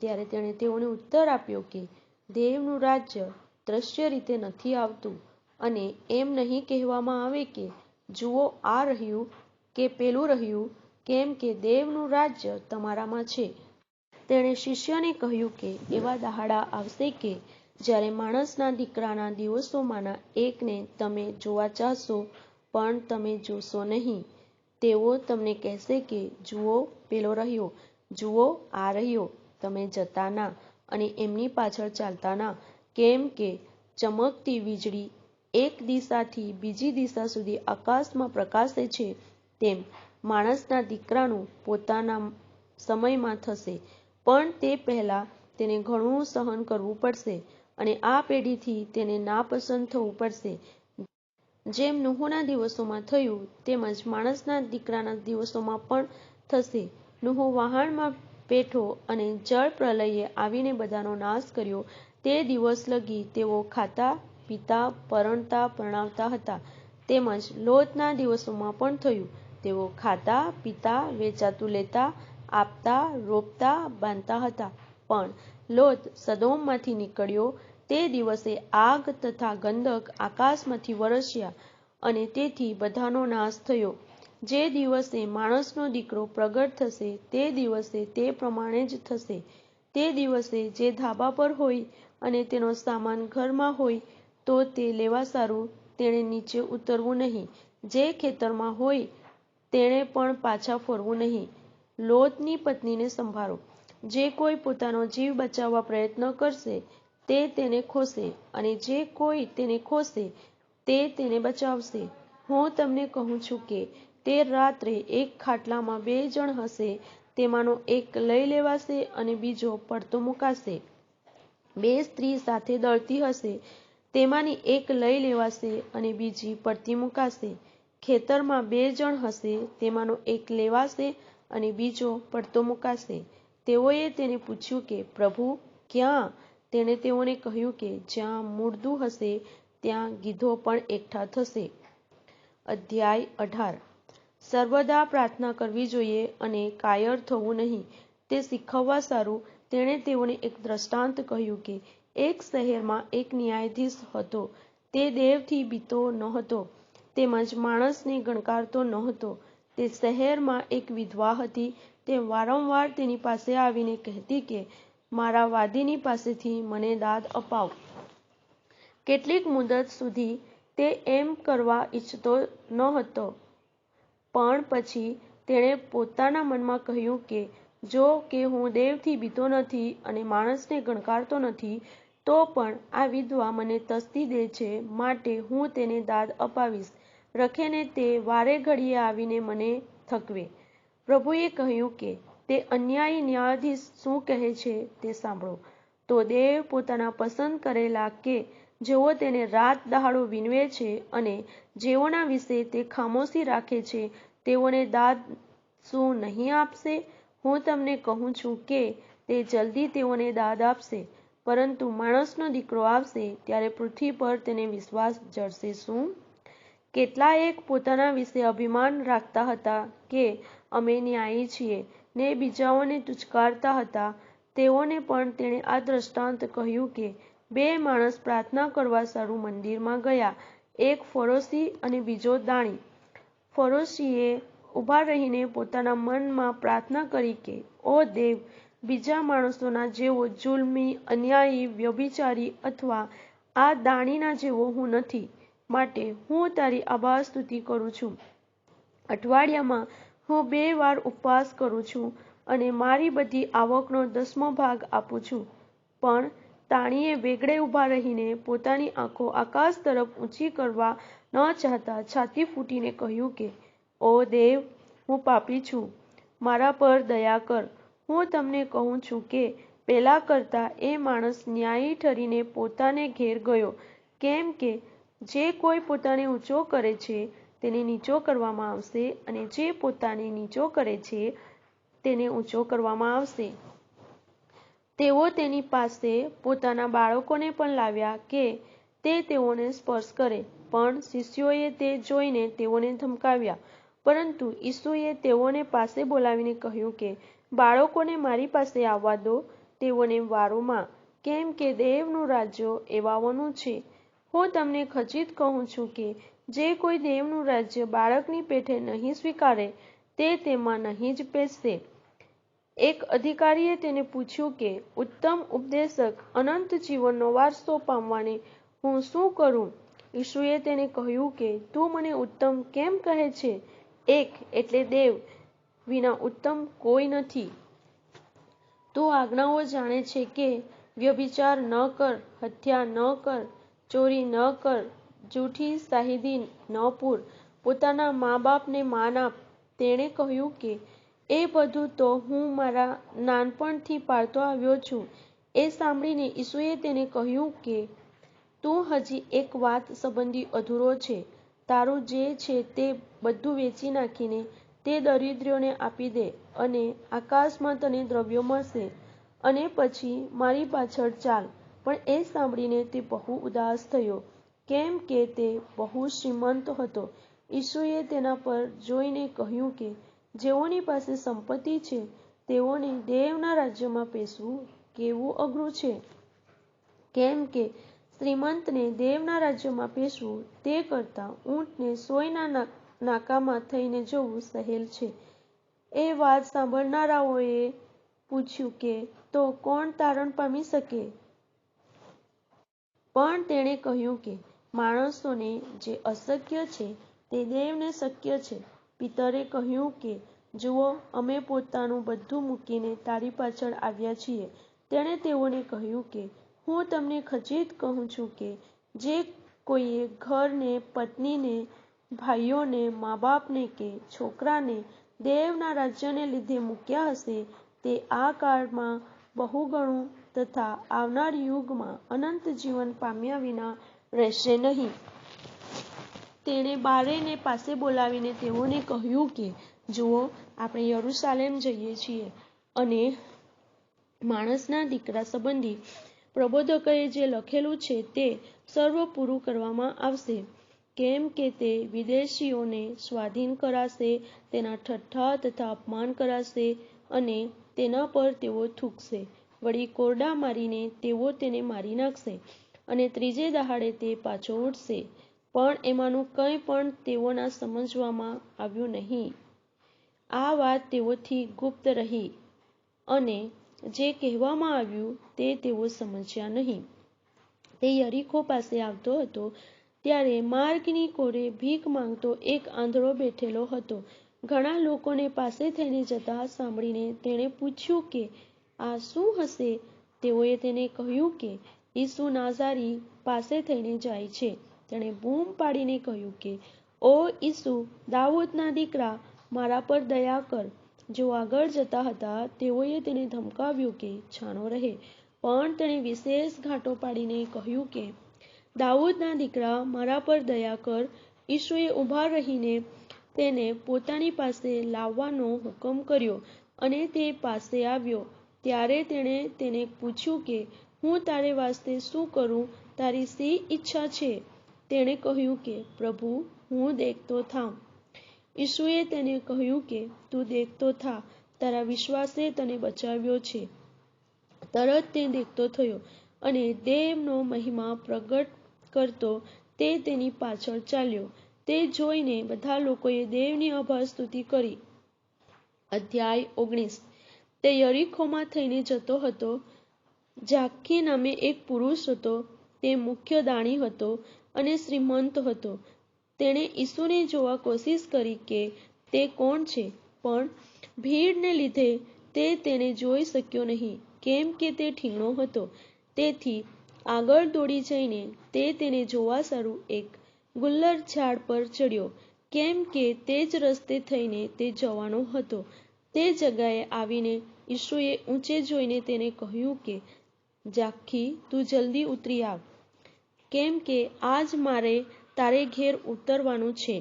ત્યારે તેણે તેઓને ઉત્તર આપ્યો કે દેવનું રાજ્ય દ્રશ્ય રીતે નથી આવતું, અને એમ નહીં કહેવામાં આવે કે જુઓ આ રહ્યું કે પેલું રહ્યું, કેમ કે દેવનું રાજ્ય તમારામાં છે. તેણે શિષ્યોને કહ્યું કે એવા દહાડા આવશે કે જ્યારે માણસના દીકરાના દિવસોમાંના એકને તમે જોવા ચાહશો, પણ તમે જોશો નહીં. તેઓ તમને કહેશે કે જુઓ પેલો રહ્યો, જુઓ આ રહ્યો, તમે જતા ના અને એમની પાછળ ચાલતા ના. કેમ કે ચમકતી વીજળી એક દિશાથી બીજી દિશા સુધી આકાશમાં પ્રકાશે છે, તેમ માણસના દીકરાનું પોતાના સમયમાં થશે. પણ તે પહેલાં તેને ઘણું સહન કરવું પડશે અને આ પેઢીથી તેને નાપસંદ થવું પડશે. જેમ નૂહના દિવસોમાં થયું, તેમજ માણસના દીકરાના દિવસોમાં પણ થશે. નૂહ વહાણમાં બેઠો અને જળ પ્રલયે આવીને બધાનો નાશ કર્યો. તે દિવસ લગી તેઓ ખાતા પીતા પરણતા પરણાવતા હતા. તેમજ લોતના દિવસોમાં પણ થયું. તેઓ ખાતા પીતા વેચાતું લેતા આપતા રોપતા બાંધતા હતા. પણ લોત સદોમમાંથી નીકળ્યો તે દિવસે આગ તથા ગંધક આકાશમાંથી વરસ્યા, અને તેથી બધાનો નાશ થયો. જે દિવસે માણસનો દીકરો પ્રગટ થશે તે દિવસે તે પ્રમાણે જ થશે. તે દિવસે જે ધાબા પર હોય અને તેનો સામાન ઘરમાં હોય તો તે લેવા સારું તેણે નીચે ઉતરવું નહીં. જે ખેતરમાં હોય તેણે પણ પાછા ફરવું નહીં. લોતની પત્નીને સંભાળો. જે કોઈ પોતાનો જીવ બચાવવા પ્રયત્ન કરશે તે તેને ખોશે, અને જે કોઈ તેને ખોશે તે તેને બચાવશે. હું તમને કહું છું કે તે રાત્રે એક ખાટલામાં 2 જણ હશે, તેમાંનો એક લઈ લેવાશે અને બીજો પડતો મુકાશે. 2 સ્ત્રી સાથે દળતી હશે, તેમાંની એક લઈ લેવાશે અને બીજી પડતી મુકાશે. ખેતરમાં 2 જણ હશે, તેમાંનો એક લેવાશે અને બીજો પડતો મુકાશે. તેઓએ તેને પૂછ્યું કે પ્રભુ, ક્યાં? તેણે તેઓને કહ્યું કે જ્યાં મૂળદું હશે ત્યાં ગીધો પણ એકઠા થશે. અધ્યાય 18. સર્વદા પ્રાર્થના કરવી જોઈએ અને કાયર થવું નહીં, તે શીખવવા સારું તેણે તેઓને એક દ્રષ્ટાંત કહ્યું કે એક શહેરમાં એક ન્યાયાધીશ હતો. તે દેવથી બીતો નહોતો, તેમજ માણસને ગણકારતો નહોતો. તે શહેરમાં એક વિધવા હતી. તે વારંવાર તેની પાસે આવીને કહેતી કે મારા વાદીની પાસેથી મને દાદ અપાવ. કેટલીક મુદત સુધી તે એમ કરવા ઈચ્છતો નહોતો, પણ પછી તેણે પોતાના મનમાં કહ્યું કે જો કે હું દેવથી બીતો નથી અને માણસને ગણકારતો નથી, તો પણ આ વિધવા મને તસ્તી દે છે, માટે હું તેને દાદ અપાવીશ. રખેને તે વારે ઘડીએ આવીને મને થકવે. પ્રભુએ કહ્યું કે તે અન્યાયી ન્યાયાધીશ શું કહે છે તે સાંભળો. તો દેવ પોતાના પસંદ કરેલા કે જેઓ તેને રાત દહાડો વિનવે છે અને જેઓના વિશે તે ખામોશી રાખે છે, તેઓને દાદ શું નહીં આપશે? હું તમને કહું છું કે તે જલ્દી તેઓને દાદ આપશે. પરંતુ માણસનો દીકરો આવશે ત્યારે પૃથ્વી પર તેને વિશ્વાસ જડશે શું? કેટલાયેક પોતાના વિશે અભિમાન રાખતા હતા કે અમે ન્યાયી છીએ, ને બીજાઓને તુચ્છકારતા હતા. તેઓને પણ તેણે આ દ્રષ્ટાંત કહ્યું કે 2 માણસ પ્રાર્થના કરવા સારું મંદિરમાં ગયા, એક ફરોશી અને બીજો દાણી. ફરોશીએ ઊભા રહીને પોતાના મનમાં પ્રાર્થના કરી કે ઓ દેવ, બીજા માણસોના જેવો જુલ્મી, અન્યાયી, વ્યભિચારી અથવા આ દાણીના જેવો હું નથી, માટે હું તારી આભાર સ્તુતિ કરું છું. અઠવાડિયામાં હું 2 વાર ઉપવાસ કરું છું અને મારી બધી આવકનો 10મો ભાગ આપું છું. પણ તાણીએ વેગળે ઊભા રહીને પોતાની આંખો આકાશ તરફ ઊંચી કરવા ન ચાહતા છાતી ફૂટીને કહ્યું કે ઓ દેવ, હું પાપી છું, મારા પર દયા કર. હું તમને કહું છું કે પેલા કરતાં એ માણસ ન્યાયી ઠરીને પોતાને ઘેર ગયો, કેમ કે જે કોઈ પોતાને ઊંચો કરે છે તેને નીચો કરવામાં આવશે, અને જે પોતાને નીચો કરે છે તેને ઊંચો કરવામાં આવશે. તેઓ તેની પાસે પોતાના બાળકોને પણ લાવ્યા કે તે તેઓને સ્પર્શ કરે, પણ શિષ્યોએ તે જોઈને તેઓને ધમકાવ્યા. પરંતુ ઈસુએ તેઓને પાસે બોલાવીને કહ્યું કે બાળકોને મારી પાસે આવવા દો, તેઓને વારોમાં, કેમ કે દેવનું રાજ્ય એવાઓનું છે. હું તમને ખચિત કહું છું કે જે કોઈ દેવનું રાજ્ય બાળકની પેઠે નહીં સ્વીકારે તે તેમાં નહીં જ પેસશે. એક અધિકારીએ તેને પૂછ્યું કે, ઉત્તમ ઉપદેશક, અનંત જીવનનો વારસો પામવાને હું શું કરું? ઈસુએ તેને કહ્યું કે તું મને ઉત્તમ કેમ કહે છે? એક એટલે દેવ વિના ઉત્તમ કોઈ નથી. તું આજ્ઞાઓ જાણે છે કે વ્યભિચાર ન કર, હત્યા ન કર, ચોરી ન કર, જૂઠી શાહિદી ન પૂર, પોતાના મા બાપને માન આપ. તેણે કહ્યું કે એ બધું તો હું મારા નાનપણથી પાળતો આવ્યો છું. એ સાંભળીને ઈસુએ તેને કહ્યું કે તું હજી એક વાત સંબંધી અધૂરો છે. તારું જે છે તે બધું વેચી નાખીને તે દરિદ્રોને આપી દે, અને આકાશમાં તને દ્રવ્યો મળશે, અને પછી મારી પાછળ ચાલ. પણ એ સાંભળીને તે બહુ ઉદાસ થયો, કેમ કે તે બહુ શ્રીમંત હતો. ઈસુએ તેના પર જોઈને કહ્યું કે જેઓની પાસે સંપત્તિ છે તેઓને દેવના રાજ્યમાં પેસવું કેવું અઘરું છે. કેમ કે શ્રીમંતને દેવના રાજ્યમાં પેસવું તે કરતાં ઊંટને સોયના નાકામાં થઈને જવું સહેલ છે. એ વાત સાંભળનારાઓએ પૂછ્યું કે તો કોણ તારણ પામી શકે? પણ તેણે કહ્યું કે માણસોને જે અશક્ય છે તે દેવને શક્ય છે. પિતરે કહ્યું કે જુઓ, અમે પોતાનું બધું મૂકીને તારી પાછળ આવ્યા છીએ. તેણે તેઓને કહ્યું કે હું તમને ખચિત કહું છું કે જે કોઈએ ઘરને, પત્નીને, ભાઈઓને, મા બાપને કે છોકરાને દેવના રાજ્યને લીધે મૂક્યા હશે તે આ કાળમાં બહુ ગણું તથા આવનાર યુગમાં અનંત જીવન પામ્યા વિના રહેશે નહીં. તેણે બારેને પાસે બોલાવીને તેઓને કહ્યું કે જુઓ, આપણે યરૂશાલેમ જઈએ છીએ, અને માણસના દીકરા સંબંધી પ્રબોધકોએ જે લખેલું છે તે સર્વ પૂરું કરવામાં આવશે. કેમ કે તે વિદેશીઓને સ્વાધીન કરાશે, તેના ઠઠ્ઠા તથા અપમાન કરાશે, અને તેના પર તેઓ થૂંકશે. વળી કોરડા મારીને તેઓ તેને મારી નાખશે, અને ત્રીજે દહાડે તે પાછો ઉઠશે. પણ એમાંનું કંઈ પણ તેઓના સમજવામાં આવ્યું નહીં. આ વાત તેઓથી ગુપ્ત રહી, અને જે કહેવામાં આવ્યું તે તેઓ સમજ્યા નહીં. તે યરીખો પાસે આવતો હતો ત્યારે માર્ગની કોરે ભીખ માંગતો એક આંધળો બેઠેલો હતો. ઘણા લોકોને પાસે થઈને જતા સાંભળીને તેણે પૂછ્યું કે આ શું હશે? તેઓએ તેને કહ્યું કે ઈસુ નાઝારી પાસે થઈને જાય છે. તેણે બૂમ પાડીને કહ્યું કે ઓ ઈસુ, દાઉદના દીકરા, મારા પર દયા કર. જેઓ આગળ જતા હતા તેઓએ તેને ધમકાવ્યું કે છાનો રહે. પણ તેણે વિશેષ ઘાંટો પાડીને કહ્યું કે દાઉદના દીકરા, મારા પર દયા કર. ઈસુએ ઊભા રહીને તેને પોતાની પાસે લાવવાનો હુકમ કર્યો, અને તે પાસે આવ્યો. ત્યારે તેણે તેને પૂછ્યું કે હું તારે વાસ્તે શું કરું? તારી શી ઈચ્છા છે? તેણે કહ્યું કે પ્રભુ, હું દેખતો થાઉં. ઈસુએ તેને કહ્યું કે તું દેખતો થા, તારા વિશ્વાસે તને બચાવ્યો છે. તરત તે દેખતો થયો, અને દેવનો મહિમા પ્રગટ કરતો તે તેની પાછળ ચાલ્યો. તે જોઈને બધા લોકોએ દેવની આભાર સ્તુતિ કરી. અધ્યાય 19. તે યરીખોમાં થઈને જતો હતો. ઝાક્કી નામે એક પુરુષ હતો. તે મુખ્ય દાણી હતો અને શ્રીમંત હતો. તેણે ઈસુને જોવા કોશિશ કરી કે તે કોણ છે, પણ ભીડને લીધે તે તેને જોઈ શક્યો નહીં, કેમ કે તે ઠીંગણો હતો. તેથી આગળ દોડી જઈને તે તેને જોવા સારું એક ગુલર ઝાડ પર ચડ્યો, કેમ કે તે જ રસ્તે થઈને તે જવાનો હતો. તે જગ્યાએ આવીને ઈસુએ ઊંચે જોઈને તેને કહ્યું કે, ઝાખી, તું જલ્દી ઉતરી આવ, કેમ કે આજ મારે તારે ઘેર ઉતરવાનું છે.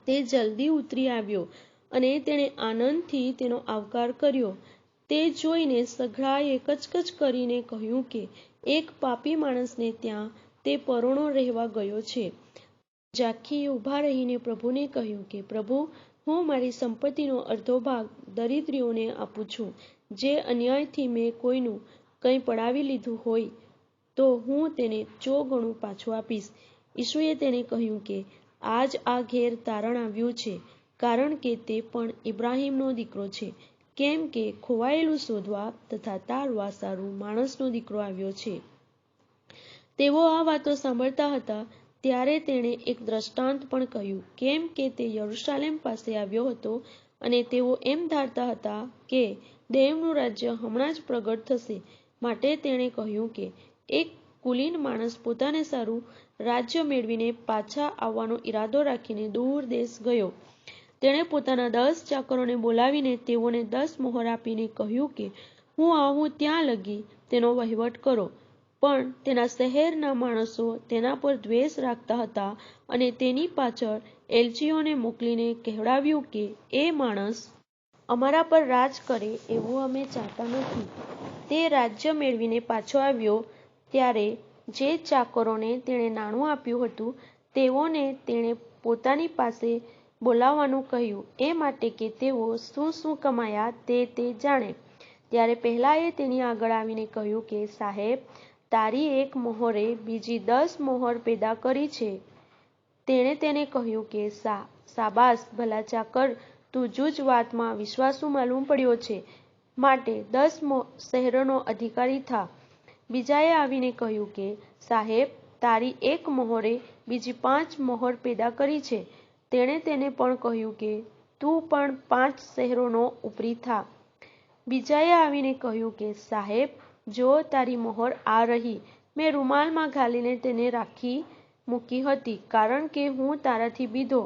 તે જલ્દી ઉતરી આવ્યો અને તેણે આનંદથી તેનો આવકાર કર્યો. તે જોઈને સઘળાએ કચકચ કરીને કહ્યું કે એક પાપી માણસને ત્યાં તે પરોણો રહેવા ગયો છે. ઝાખીએ ઊભા રહીને પ્રભુને કહ્યું કે, પ્રભુ, હું મારી સંપત્તિનો અડધો ભાગ દરિદ્રીઓને આપું છું. જે અન્યાયથી મેં કોઈનું કંઈ પડાવી લીધું હોય તો હું તેને 4 ગણું પાછું આપીશ. ઈસુએ તેને કહ્યું કે, આજ આ ઘેર તારણ આવ્યું છે, કારણ કે તે પણ ઇબ્રાહીમનો દીકરો છે. કેમ કે ખોવાયેલું શોધવા તથા તારવા સારું માણસનો દીકરો આવ્યો છે. તેઓ આ વાતો સાંભળતા હતા ત્યારે તેણે એક દ્રષ્ટાંત પણ કહ્યું, કેમ કે તે યરૂશાલેમ પાસે આવ્યો હતો અને તેઓ એમ ધારતા હતા કે દેવનું રાજ્ય હમણાં જ પ્રગટ થશે. માટે તેણે કહ્યું કે એક કુલીન માણસ પોતાને સારું રાજ્ય મેળવીને પાછા આવવાનો ઈરાદો રાખીને દૂર દેશ ગયો. તેણે પોતાના 10 ચાકરોને બોલાવીને તેઓને 10 મોહર આપીને કહ્યું કે હું આવું ત્યાં લગી તેનો વહીવટ કરો. પણ તેના શહેરના માણસો તેના પર દ્વેષ રાખતા હતા અને તેની પાછળ એલચીઓને મોકલીને કહેવડાવ્યું કે એ માણસ અમારા પર રાજ કરે એવું અમે ચાહતા નથી. તે રાજ્ય મેળવીને પાછો આવ્યો ત્યારે જે ચાકરોને તેણે નાણું આપ્યું હતું તેઓને તેણે પોતાની પાસે બોલાવવાનું કહ્યું, એ માટે કે તેઓ શું શું કમાયા તે જાણે. ત્યારે પહેલાએ તેની આગળ આવીને કહ્યું કે, સાહેબ, તારી એક મોહરે બીજી 10 મોહર પેદા કરી છે. તેણે તેને કહ્યું કે, શાબાશ, ભલા ચાકર, તું જૂજ વાતમાં વિશ્વાસુ માલુમ પડ્યો છે, માટે 10 શહેરોનો અધિકારી થા. બીજાએ આવીને કહ્યું કે, સાહેબ, તારી એક મોહરે બીજી 5 મોહર પેદા કરી છે. તેણે તેને પણ કહ્યું કે, તું પણ 5 શહેરોનો ઉપરી થા. બીજાએ આવીને કહ્યું કે, સાહેબ, જો તારી મોહર આ રહી. મેં રૂમાલમાં ઘાલીને તેને રાખી મૂકી હતી, કારણ કે હું તારાથી બીધો.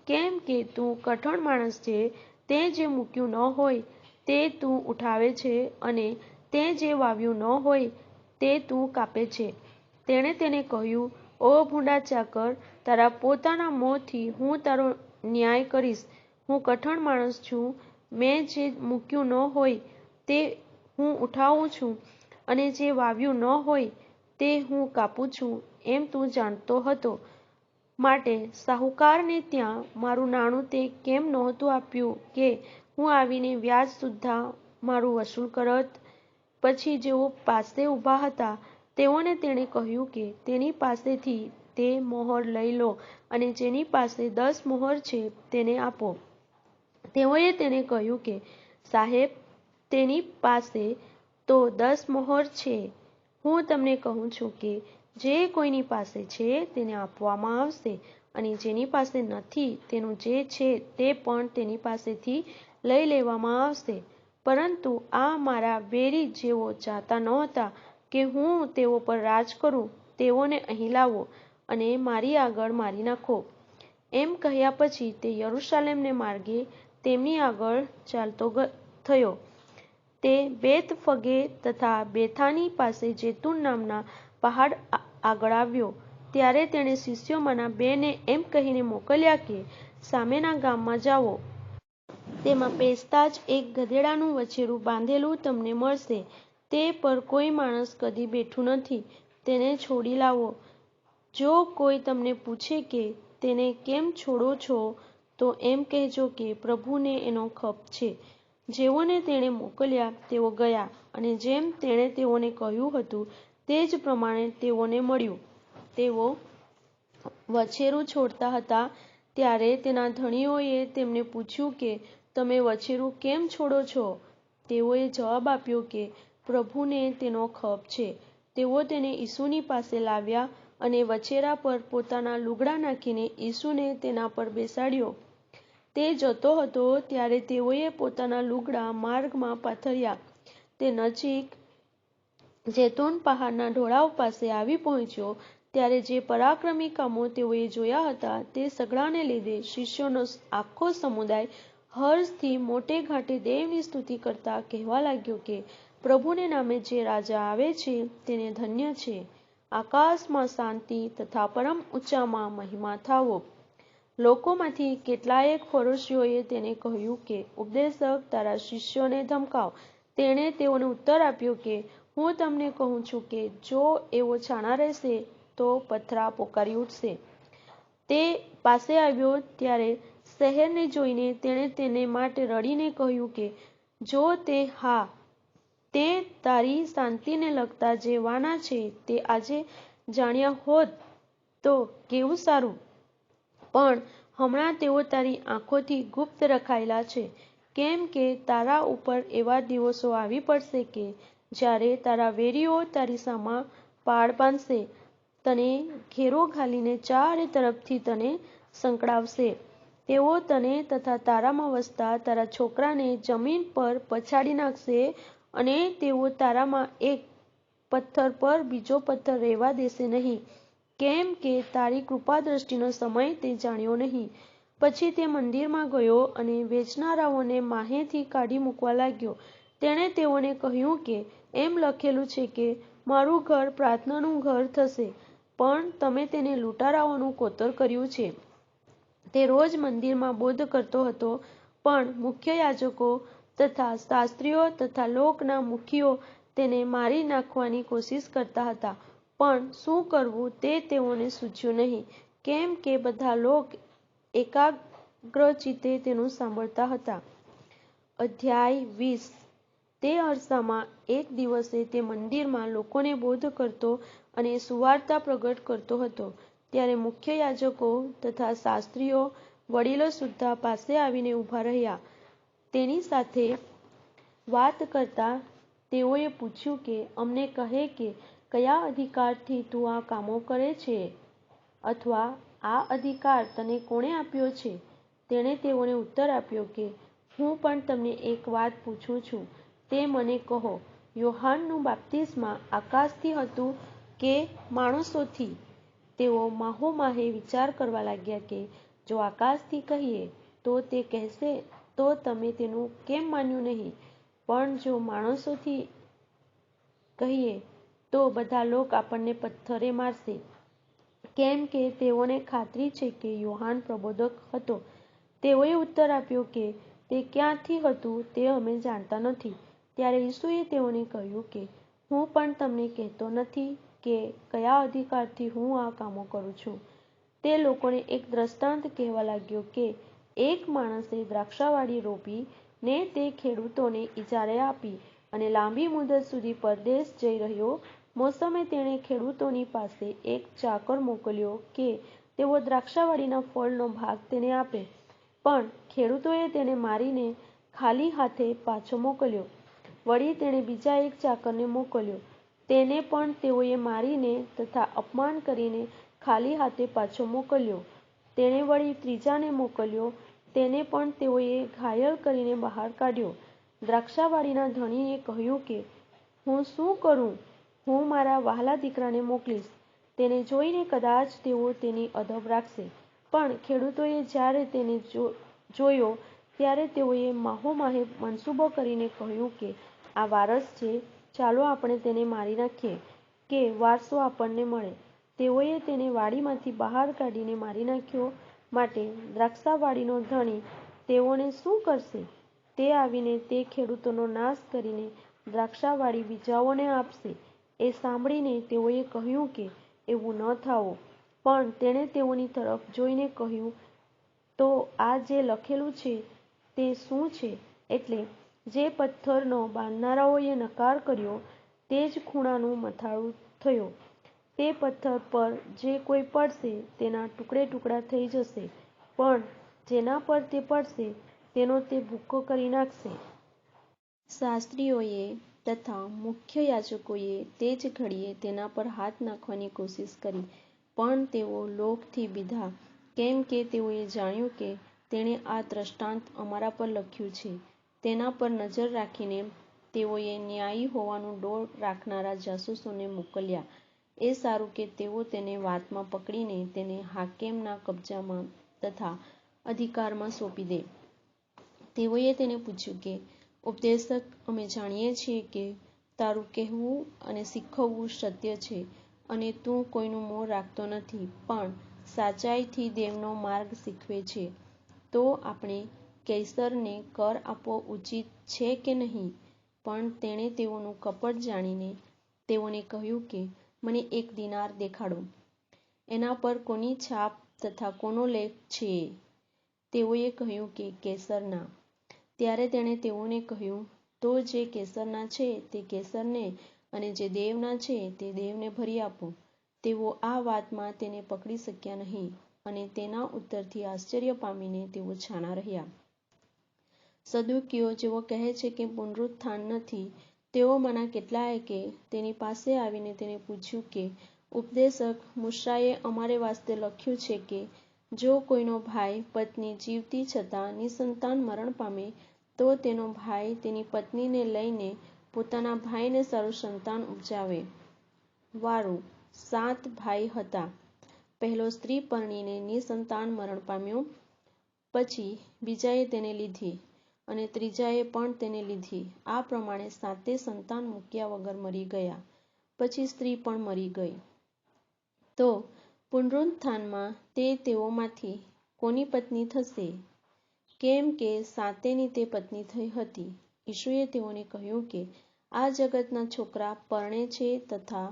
કેમ કે તું કઠણ માણસ છે. તે જે મૂક્યું ન હોય તે તું ઉઠાવે છે અને તે જે વાવ્યું ન હોય તે તું કાપે છે. તેણે તેને કહ્યું, ઓ ભૂંડા ચાકર, તારા પોતાના મોંથી હું તારો ન્યાય કરીશ. હું કઠણ માણસ છું. મેં જે મૂક્યું ન હોય તે હું ઉઠાવું છું અને જે વાવ્યું ન હોય તે હું કાપું છું, એમ તું જાણતો હતો. માટે શાહુકારને ત્યાં મારું નાણું તે કેમ નહોતું આપ્યું કે હું આવીને વ્યાજ સુદ્ધા મારું વસૂલ કરત? પછી જેઓ પાસે ઊભા હતા તેઓને તેણે કહ્યું કે તેની પાસેથી તે મોહર લઈ લો અને જેની પાસે 10 મોહર છે તેને આપો. તેઓએ તેને કહ્યું કે, સાહેબ, તેની પાસે તો 10 મોહર છે. હું તમને કહું છું કે જે કોઈની પાસે છે તેને આપવામાં આવશે અને જેની પાસે નથી તેનું જે છે તે પણ તેની પાસેથી લઈ લેવામાં આવશે. પરંતુ આ મારા વેરી જેઓ ચાહતા નહોતા કે હું તેઓ પર રાજ કરું, તેઓને અહીં લાવો અને મારી આગળ મારી નાખો. એમ કહ્યા પછી તે યરૂશાલેમને માર્ગે તેમની આગળ ચાલતો થયો. તે બેથફગે તથા બેથાની પાસે જૈતુન નામના પહાડ આગળ આવ્યો. ત્યારે તેણે શિષ્યોમાંના 2 ને એમ કહીને મોકલ્યા કે સામેના ગામમાં જાઓ. તેમાં પેસતા જ એક ગધેડાનું વછેરું બાંધેલું તમને મળશે. તે પર કોઈ માણસ કદી બેઠું નથી. તેને છોડી લાવો. જો કોઈ તમને પૂછે કે તેને કેમ છોડો છો તો એમ કહેજો કે પ્રભુને એનો ખપ છે. જેઓને તેણે મોકલ્યા તેઓ ગયા અને જેમ તેણે તેઓને કહ્યું હતું તે જ પ્રમાણે તેઓને મળ્યું. તેઓ વછેરું છોડતા હતા ત્યારે તેના ધણીઓએ તેમને પૂછ્યું કે તમે વછેરું કેમ છોડો છો? તેઓએ જવાબ આપ્યો કે પ્રભુને તેનો ખપ છે. તેઓ તેને ઈસુની પાસે લાવ્યા અને વછેરા પર પોતાના લુગડાં નાખીને ઈસુને તેના પર બેસાડ્યો. તે જતો હતો ત્યારે તેઓએ પોતાના લુગડાં માર્ગમાં પાથર્યા. તે નજીક જૈતુન પહાડના ઢોળાવ પાસે આવી પહોંચ્યો ત્યારે જે પરાક્રમી કામો તેઓએ જોયા હતા તે સઘળાને લીધે શિષ્યોનો આખો સમુદાય હર્ષથી મોટે ઘાટે દેવની સ્તુતિ કરતા કહેવા લાગ્યો કે પ્રભુને નામે જે રાજા આવે છે તેને ધન્ય છે. આકાશમાં શાંતિ તથા પરમ ઊંચામાં મહિમા થાવો. લોકોમાંથી કેટલાયક ફરોશીઓએ તેને કહ્યું કે ઉપદેશક, તારા શિષ્યોને ધમકાવ. તેણે તેઓને ઉત્તર આપ્યો કે હું તમને કહું છું કે જો એવો છાણા રહેશે તો પથરા પોકારી ઉઠશે. તે પાસે આવ્યો ત્યારે શહેરને જોઈને તેણે તેને માટે રડીને કહ્યું કે જો તે તારી શાંતિને લગતા જે વાના છે તે આજે જાણ્યા હોત તો કેવું સારું. પણ હમણાં તેઓ તારી આંખોથી ગુપ્ત રખાયેલા છે, કેમ કે તારા ઉપર એવા દિવસો આવી પડશે કે જ્યારે તારા વેરીઓ તારી સામા પાળ બાંધશે, તને ઘેરો ઘાલીને ચારે તરફથી તને સંકળાવશે. તેઓ તને તથા તારામાં વસતા તારા છોકરાને જમીન પર પછાડી નાખશે અને તેઓ તારામાં એક પથ્થર પર બીજો પથ્થર રહેવા દેશે નહીં, કેમ કે તારી કૃપાદ્રષ્ટિનો સમય તે જાણ્યો નહીં. પછી તે મંદિરમાં ગયો અને વેચનારાઓને માહેથી કાઢી મૂકવા લાગ્યો. તેણે તેઓને કહ્યું કે એમ લખેલું છે કે મારું ઘર પ્રાર્થનાનું ઘર થશે, પણ તમે તેને લૂંટારાઓનું કોતર કર્યું છે. તે રોજ મંદિરમાં બોધ કરતો હતો, પણ મુખ્ય યાજકો તથા શાસ્ત્રીઓ તથા લોકના મુખીઓ તેને મારી નાખવાની કોશિશ કરતા હતા, પણ શું કરવું તે તેઓને સૂઝ્યું નહીં, કેમ કે બધા લોક એકાગ્રચિત્તે તેનું સાંભળતા હતા. અધ્યાય 20. તે અરસામાં એક દિવસે તે મંદિરમાં લોકોને બોધ કરતો અને સુવાર્તા પ્રગટ કરતો હતો. ત્યારે મુખ્ય યાજકો તથા શાસ્ત્રીઓ, વડીલો સુદ્ધા પાસે આવીને ઊભા રહ્યા. તેની સાથે વાત કરતા તેઓએ પૂછ્યું કે અમને કહે કે કયા અધિકારથી તું આ કામો કરે છે, અથવા આ અધિકાર તને કોણે આપ્યો છે? તેણે તેઓને ઉત્તર આપ્યો કે હું પણ તમને એક વાત પૂછું છું, તે મને કહો. યોહાનનું બાપ્તિસ્મા આકાશથી હતું કે માણસોથી? તેઓ માહોમાહે વિચાર કરવા લાગ્યા કે જો આકાશથી કહીએ તો તે કહેશે તો તમે તેનું કેમ માન્યું નહીં, પણ જો માણસોથી કહીએ તો બધા લોક આપણને પથ્થરે મારશે, કેમ કે તેઓને ખાતરી છે કે યોહાન પ્રબોધક હતો. તેઓએ ઉત્તર આપ્યો કે તે ક્યાંથી હતું તે અમે જાણતા નથી. ત્યારે ઈસુએ તેઓને કહ્યું કે હું પણ તમને કહેતો નથી કે કયા અધિકારથી હું આ કામો કરું છું. તે લોકોને એક દ્રષ્ટાંત કહેવા લાગ્યો કે એક માણસે દ્રાક્ષાવાડી રોપી ને તે ખેડૂતોને ઇજારે આપી અને લાંબી મુદત સુધી પરદેશ જઈ રહ્યો મોસમે તેણે ખેડૂતોની પાસે એક ચાકર મોકલ્યો કે તેઓ દ્રાક્ષાવાડીના ફળનો ભાગ તેને આપે. પણ ખેડૂતોએ તેને મારીને ખાલી હાથે પાછો મોકલ્યો. વળી તેણે બીજા એક ચાકરને મોકલ્યો. તેને પણ તેઓએ મારીને તથા અપમાન કરીને ખાલી હાથે પાછો મોકલ્યો. તેણે વળી ત્રીજાને મોકલ્યો. તેને પણ તેઓએ ઘાયલ કરીને બહાર કાઢ્યો. દ્રાક્ષાવાડીના ધણીએ કહ્યું કે હું શું કરું? હું મારા વહાલા દીકરાને મોકલીશ. તેને જોઈને કદાચ તેઓ તેની અદબ રાખશે. પણ ખેડૂતોએ જ્યારે તેને જોયો ત્યારે તેઓએ માહોમાહે મનસૂબો કરીને કહ્યું કે આ વારસ છે, ચાલો આપણે તેને મારી નાખીએ કે વારસો આપણને મળે. તેઓએ તેને વાડીમાંથી બહાર કાઢીને મારી નાખ્યો. માટે દ્રાક્ષાવાડીનો ધણી તેઓને શું કરશે? તે આવીને તે ખેડૂતોનો નાશ કરીને દ્રાક્ષાવાડી બીજાઓને આપશે. એ સાંભળીને તેઓએ કહ્યું કે એવું ન થાવો. પણ તેણે તેઓની તરફ જોઈને કહ્યું, તો આ જે લખેલું છે તે શું છે? એટલે જે પથ્થરનો બાંધનારાઓએ નકાર કર્યો તે જ ખૂણાનું મથાળું થયો. તે પથ્થર પર જે કોઈ પડશે તેના ટુકડે ટુકડા થઈ જશે, પણ જેના પર તે પડશે તેનો તે ભૂક્કો કરી નાખશે. શાસ્ત્રીઓએ તથા મુખ્ય યાજકોએ તે જ ઘડીએ તેના પર હાથ નાખવાની કોશિશ કરી, પણ તેઓ લોકથી બીધા, કેમ કે તેઓએ જાણ્યું કે તેણે આ દ્રષ્ટાંત અમારા પર લખ્યું છે. તેના પર નજર રાખીને તેઓએ ન્યાયી હોવાનું ડોળ રાખનારા જાસૂસોને મોકલ્યા. એ સારું કે તેઓ તેને વાતમાં પકડીને તેને હાકેમના કબજામાં તથા અધિકારમાં સોંપી દે. તેઓએ તેને પૂછ્યું કે, ઉપદેશક, અમે જાણીએ છીએ કે તારું કહેવું અને શીખવવું સત્ય છે અને તું કોઈનું મોં રાખતો નથી, પણ સાચાઈથી દેવનો માર્ગ શીખવે છે. તો આપણે કૈસરને કર આપવો ઉચિત છે કે નહીં? પણ તેણે તેઓનું કપટ જાણીને તેઓને કહ્યું કે, મને 1 દિનાર દેખાડો. એના પર કોની છાપ તથા કોનો લેખ છે? તેઓએ કહ્યું કે, કૈસરના. ત્યારે તેણે તેઓને કહ્યું, તો જે કૈસરના છે તે કૈસરને અને જે દેવના છે તે દેવને ભરી આપો. તેઓ આ વાતમાં તેને પકડી શક્યા નહીં અને તેના ઉત્તરથી આશ્ચર્ય પામીને તેઓ છાના રહ્યા. સદુકીઓ, જેઓ કહે છે કે પુનરુત્થાન નથી, તેઓમાંના કેટલાયે તેની પાસે આવીને તેને પૂછ્યું કે, ઉપદેશક, મૂસાએ અમારે વાસ્તે લખ્યું છે કે જો કોઈનો ભાઈ પત્ની જીવતી છતાં નિસંતાન મરણ પામે, તો તેનો ભાઈ તેની પત્નીને લઈને પોતાના ભાઈને સારું સંતાન ઉપજાવે. વારું. 7 ભાઈ હતા. પહેલો સ્ત્રી પરણીને નિસંતાન મરણ પામ્યો, પછી બીજાએ તેને લીધી અને ત્રીજાએ પણ તેને લીધી. આ પ્રમાણે 7 સંતાન મૂક્યા વગર મરી ગયા. પછી સ્ત્રી પણ મરી ગઈ. તો પુનરુત્થાનમાં તે તેઓમાંથી કોની પત્ની થશે? કેમ કે 7ની તે પત્ની થઈ હતી. ઈસુએ તેઓને કહ્યું કે, આ જગતના છોકરા પરણે છે તથા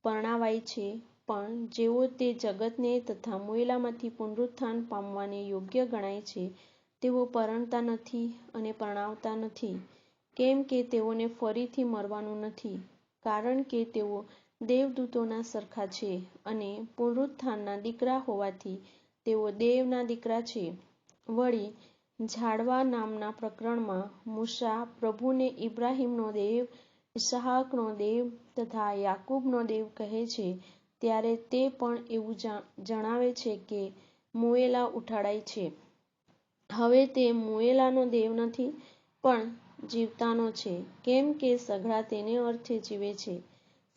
પરણાવાય છે, પણ જેઓ તે જગતને તથા મોયેલામાંથી પુનરુત્થાન પામવાને યોગ્ય ગણાય છે, તેઓ પરણતા નથી અને પરણાવતા નથી, કેમ કે તેઓને ફરીથી મરવાનું નથી, કારણ કે તેઓ દેવદૂતોના સરખા છે અને પુનરુત્થાનના દીકરા હોવાથી તેઓ દેવના દીકરા છે. વળી ઝાડવા નામના પ્રકરણમાં મૂસા પ્રભુને ઇબ્રાહીમનો દેવ, ઇસહાકનો દેવ તથા યાકૂબનો દેવ કહે છે, ત્યારે તે પણ એવું જણાવે છે કે મોયેલા ઉઠાડાય છે. હવે તે મોયેલાનો દેવ નથી, પણ જીવતાનો છે, કેમ કે સઘળા તેને અર્થે જીવે છે.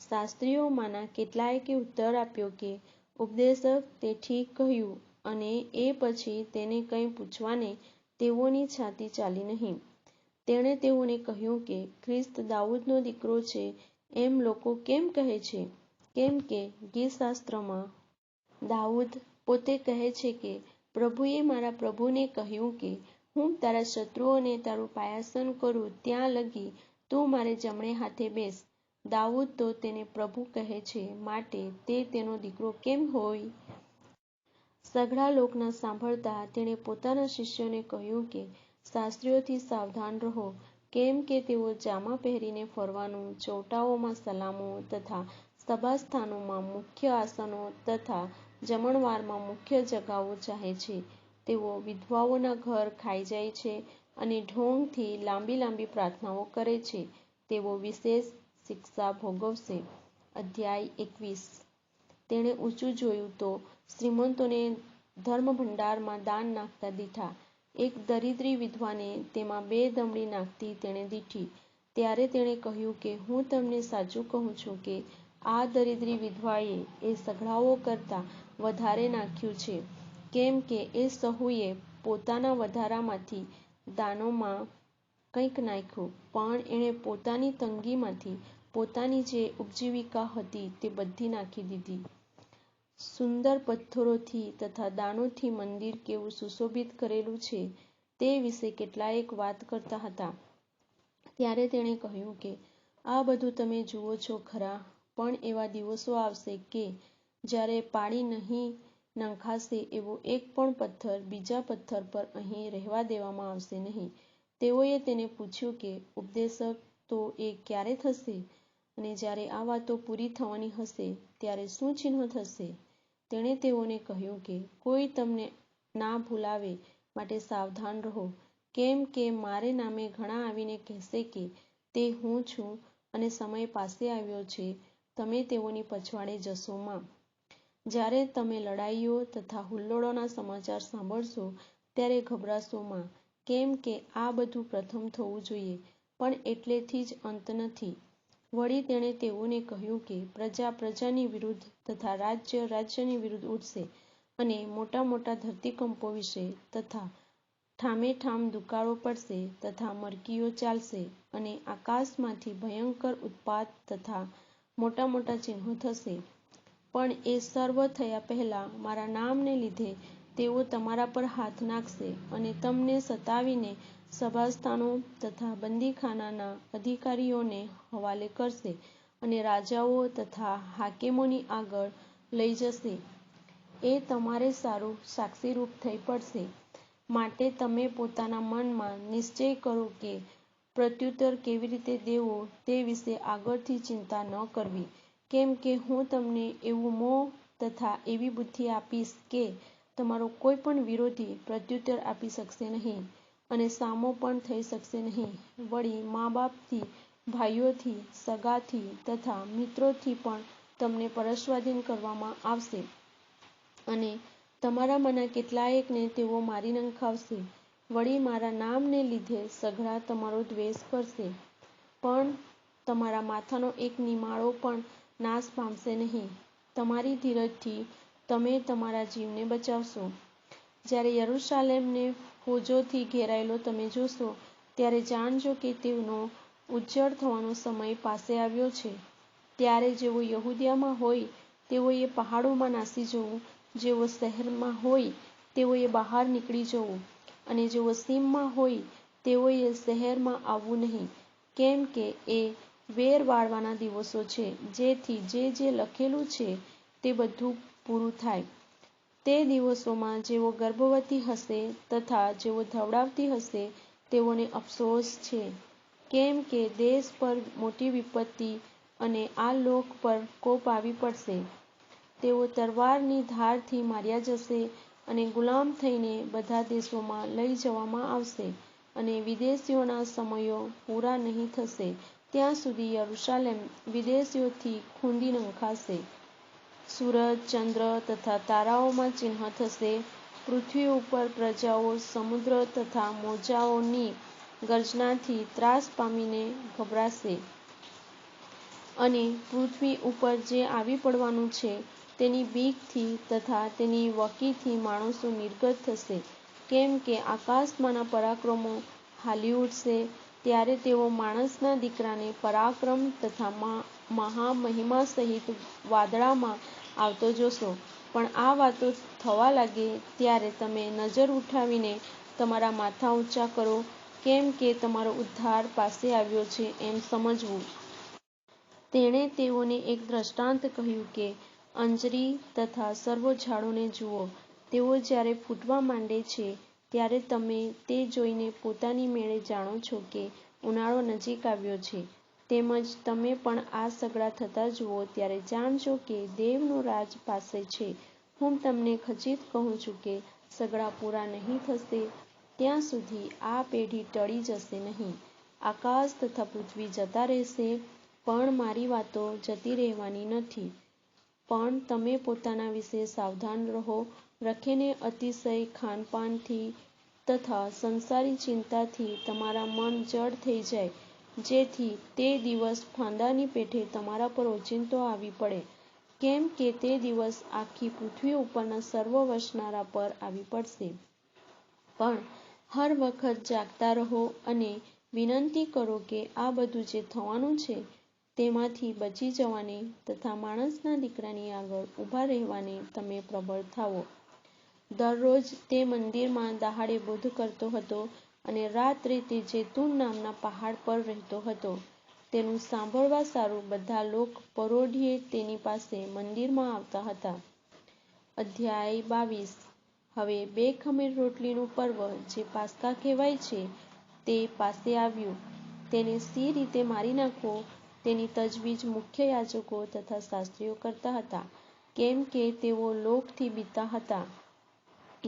શાસ્ત્રીઓમાંના કેટલાયે ઉત્તર આપ્યો કે, ઉપદેશક, તે ઠીક કહ્યું. અને એ પછી તેને કંઈ પૂછવાને તેઓની છાતી ચાલી નહીં. તેણે તેઓને કહ્યું કે, ખ્રિસ્ત દાઉદનો દીકરો છે એમ લોકો કેમ કહે છે? કેમ કે ગીતશાસ્ત્રમાં દાઉદ પોતે કહે છે કે, પ્રભુએ મારા પ્રભુને કહ્યું કે, હું તારા શત્રુઓને તારું પાયાસન કરું ત્યાં લગી તું મારે જમણે હાથે બેસ. દાઉદ તો તેને પ્રભુ કહે છે, માટે તે તેનો દીકરો કેમ હોય? સઘળા લોકના સાંભળતા તેણે પોતાના શિષ્યોને કહ્યું કે, શાસ્ત્રીઓથી સાવધાન રહો, કેમ કે તેઓ જામા પહેરીને ફરવાનું, ચોવટાઓમાં સલામો તથા સભાસ્થાનોમાં મુખ્ય આસનો તથા જમણવારમાં મુખ્ય જગાઓ ચાહે છે. તેઓ વિધવાઓના ઘર ખાઈ જાય છે અને ઢોંગથી લાંબી લાંબી પ્રાર્થનાઓ કરે છે. તેઓ વિશેષ શિક્ષા ભોગવશે. અધ્યાય 21. તેણે ઊંચું જોયું તો શ્રીમંતોને ધર્મભંડારમાં દાન નાખતા દીઠા. એક દરિદ્રી વિધવાને તેમાં 2 દમડી નાખતી તેણે દીઠી. ત્યારે તેણે કહ્યું કે, હું તમને સાચું કહું છું કે આ દરિદ્રી વિધવાએ એ સઘળાઓ કરતાં વધારે નાખ્યું છે, કેમ કે એ સહુએ પોતાના વધારામાંથી દાનોમાં કંઈક નાખ્યું, પણ એણે પોતાની તંગીમાંથી પોતાની જે ઉપજીવિકા હતી તે બધી નાખી દીધી. સુંદર પથ્થરોથી તથા દાનોથી મંદિર કેવું સુશોભિત કરેલું છે તે વિશે કેટલાયે વાત કરતા હતા. ત્યારે તેણે કહ્યું કે, આ બધું તમે જુઓ છો ખરા, પણ એવા દિવસો આવશે કે જ્યારે પાણી નહીં નંખાશે એવો એક પણ પથ્થર બીજા પથ્થર પર અહીં રહેવા દેવામાં આવશે નહીં. તેઓએ તેને પૂછ્યું કે, ઉપદેશક, તો એ ક્યારે થશે? અને જ્યારે આ વાતો પૂરી થવાની હશે ત્યારે શું ચિહ્ન થશે? તેણે તેઓને કહ્યું કે, કોઈ તમને ના ભૂલાવે માટે સાવધાન રહો, કેમ કે મારે નામે ઘણા આવીને કહેશે કે તે હું છું અને સમય પાસે આવ્યો છે, તમે તેઓની પછવાડે જશો માં. જ્યારે તમે લડાઈઓ તથા હુલ્લડોના સમાચાર સાંભળશો ત્યારે ગભરાશો માં, કેમ કે આ બધું પ્રથમ થવું જોઈએ, પણ એટલેથી જ અંત નથી. વળી તેણે તેઓને કહ્યું કે, પ્રજા પ્રજાની વિરુદ્ધ તથા રાજ્ય રાજ્યની વિરુદ્ધ ઉઠશે અને મોટા મોટા ધરતીકંપો વિશે તથા ઠામે ઠામ દુકાળો પડશે તથા મરકીઓ ચાલશે, અને આકાશમાંથી ભયંકર ઉત્પાત તથા મોટા મોટા ચિહ્નો થશે. પણ એ સર્વ થયા પહેલાં મારા નામને લીધે તેઓ તમારા પર હાથ નાખશે અને તમને સતાવીને સભાસ્થાનો તથા બંદીખાનાના અધિકારીઓને હવાલે કરશે અને રાજાઓ તથા હાકેમોની આગળ લઈ જશે. એ તમારે સારું સાક્ષીરૂપ થઈ પડશે. માટે તમે પોતાના મનમાં નિશ્ચય કરો કે પ્રત્યુત્તર કેવી રીતે દેવો તે વિશે આગળથી ચિંતા ન કરવી, કેમ કે હું તમને એવું મોં તથા એવી બુદ્ધિ આપીશ કે તમારો કોઈ પણ વિરોધી પ્રત્યુત્તર આપી શકશે નહીં અને સામો પણ થઈ શકશે નહીં. વળી મા બાપથી, ભાઈઓથી, સગાથી તથા મિત્રોથી પણ તમને પરસ્વાધીન કરવામાં આવશે, અને તમારામાંના કેટલાયકને તેઓ મારી નંખાવશે. વળી મારા નામને લીધે સઘળા તમારો દ્વેષ કરશે, પણ તમારા માથાનો એક નિમાળો પણ નાશ પામશે નહીં. તમારી ધીરજથી તમે તમારા જીવને બચાવશો. જ્યારે યરૂશાલેમને ફોજોથી ઘેરાયેલો તમે જોશો, ત્યારે જાણજો કે તેનો ઉજ્જડ થવાનો સમય પાસે આવ્યો છે. ત્યારે જેઓ યહૂદિયામાં હોય તેઓએ પહાડોમાં નાસી જવું, જેઓ શહેરમાં હોય તેઓએ બહાર નીકળી જવું, અને જેઓ સીમમાં હોય તેઓએ શહેરમાં આવવું નહીં, કેમ કે એ વેર વાળવાના દિવસો છે, જેથી જે લખેલું છે તે બધું પૂરું થાય. તે દિવસોમાં જેઓ ગર્ભવતી હશે તથા જેઓ ધવડાવતી હશે તેઓને અફસોસ છે, કેમ કે દેશ પર મોટી વિપત્તિ અને આ લોક પર કોપ આવી પડશે. તેઓ તલવારની ધારથી માર્યા જશે અને ગુલામ થઈને બધા દેશોમાં લઈ જવામાં આવશે, અને વિદેશીઓના સમયો પૂરા નહીં થશે ત્યાં સુધી યરૂશાલેમ વિદેશીઓથી ખૂંદી નંખાશે. સૂરજ, ચંદ્ર તથા તારાઓમાં ચિહ્ન થશે. પૃથ્વી ઉપર પ્રજાઓ સમુદ્ર તથા મોજાઓની ગર્જનાથી ત્રાસ પામીને ગભરાશે, અને પૃથ્વી ઉપર જે આવી પડવાનું છે તેની બીકથી તથા તેની વકીથી માણસો નિર્ગત થશે, કેમ કે આકાશમાંના પરાક્રમો હાલી ઉઠશે. ત્યારે તેઓ માણસના દીકરાને પરાક્રમ તથા મહામહિમા સહિત વાદળામાં આવતો જોશો. પણ આ વાતો થવા લાગે ત્યારે તમે નજર ઉઠાવીને તમારા માથા ઊંચા કરો, કેમ કે તમારો ઉદ્ધાર પાસે આવ્યો છે એમ સમજવું. તેણે તેઓને એક દ્રષ્ટાંત કહ્યું કે અંજરી તથા સર્વ ઝાડોને જુઓ, તેઓ જ્યારે ફૂટવા માંડે છે ત્યારે તમે તે જોઈને પોતાની મેળે જાણો છો કે ઉનાળો નજીક આવ્યો છે. તેમજ તમે પણ આ સગળા થતા જુઓ ત્યારે જાણજો કે દેવનું રાજ પાસે છે. હું તમને ખચિત કહું છું કે સગળા પૂરા નહીં થશે ત્યાં સુધી આ પેઢી ટળી જશે નહીં. આકાશ તથા પૃથ્વી જતા રહેશે, પણ મારી વાતો જતી રહેવાની નથી. પણ તમે પોતાના વિશે સાવધાન રહો. રખેને અતિશય ખાનપાનથી તથા સંસારી ચિંતાથી તમારા મન જડ થઈ જાય, જેથી તે દિવસ ફાંદાની પેઠે તમારા પર ઓચિંતો આવી પડે, કેમ કે તે દિવસ આખી પૃથ્વી ઉપરના સર્વ વસનારા પર આવી પડશે. પણ હર વખત જાગતા રહો અને વિનંતી કરો કે આ બધું જે થવાનું છે તેમાંથી બચી જવાને તથા માણસના દીકરાની આગળ ઊભા રહેવાને તમે પ્રબળ થાઓ. દરરોજ તે મંદિરમાં દહાડે બોધ કરતો હતો, અને રાત્રે તે જૈતૂન નામના પહાડ પર રહેતો હતો. તેનું સાંભળવા સારું બધા લોક પરોઢિયે તેની પાસે મંદિરમાં આવતા હતા. અધ્યાય 22. હવે બે ખમીર રોટલીનું પર્વ, જે પાસ્કા કહેવાય છે, તે પાસે આવ્યું. તેને સી રીતે મારી નાખવો તેની તજવીજ મુખ્ય યાજકો તથા શાસ્ત્રીઓ કરતા હતા, કેમ કે તેઓ લોભથી બીતા હતા.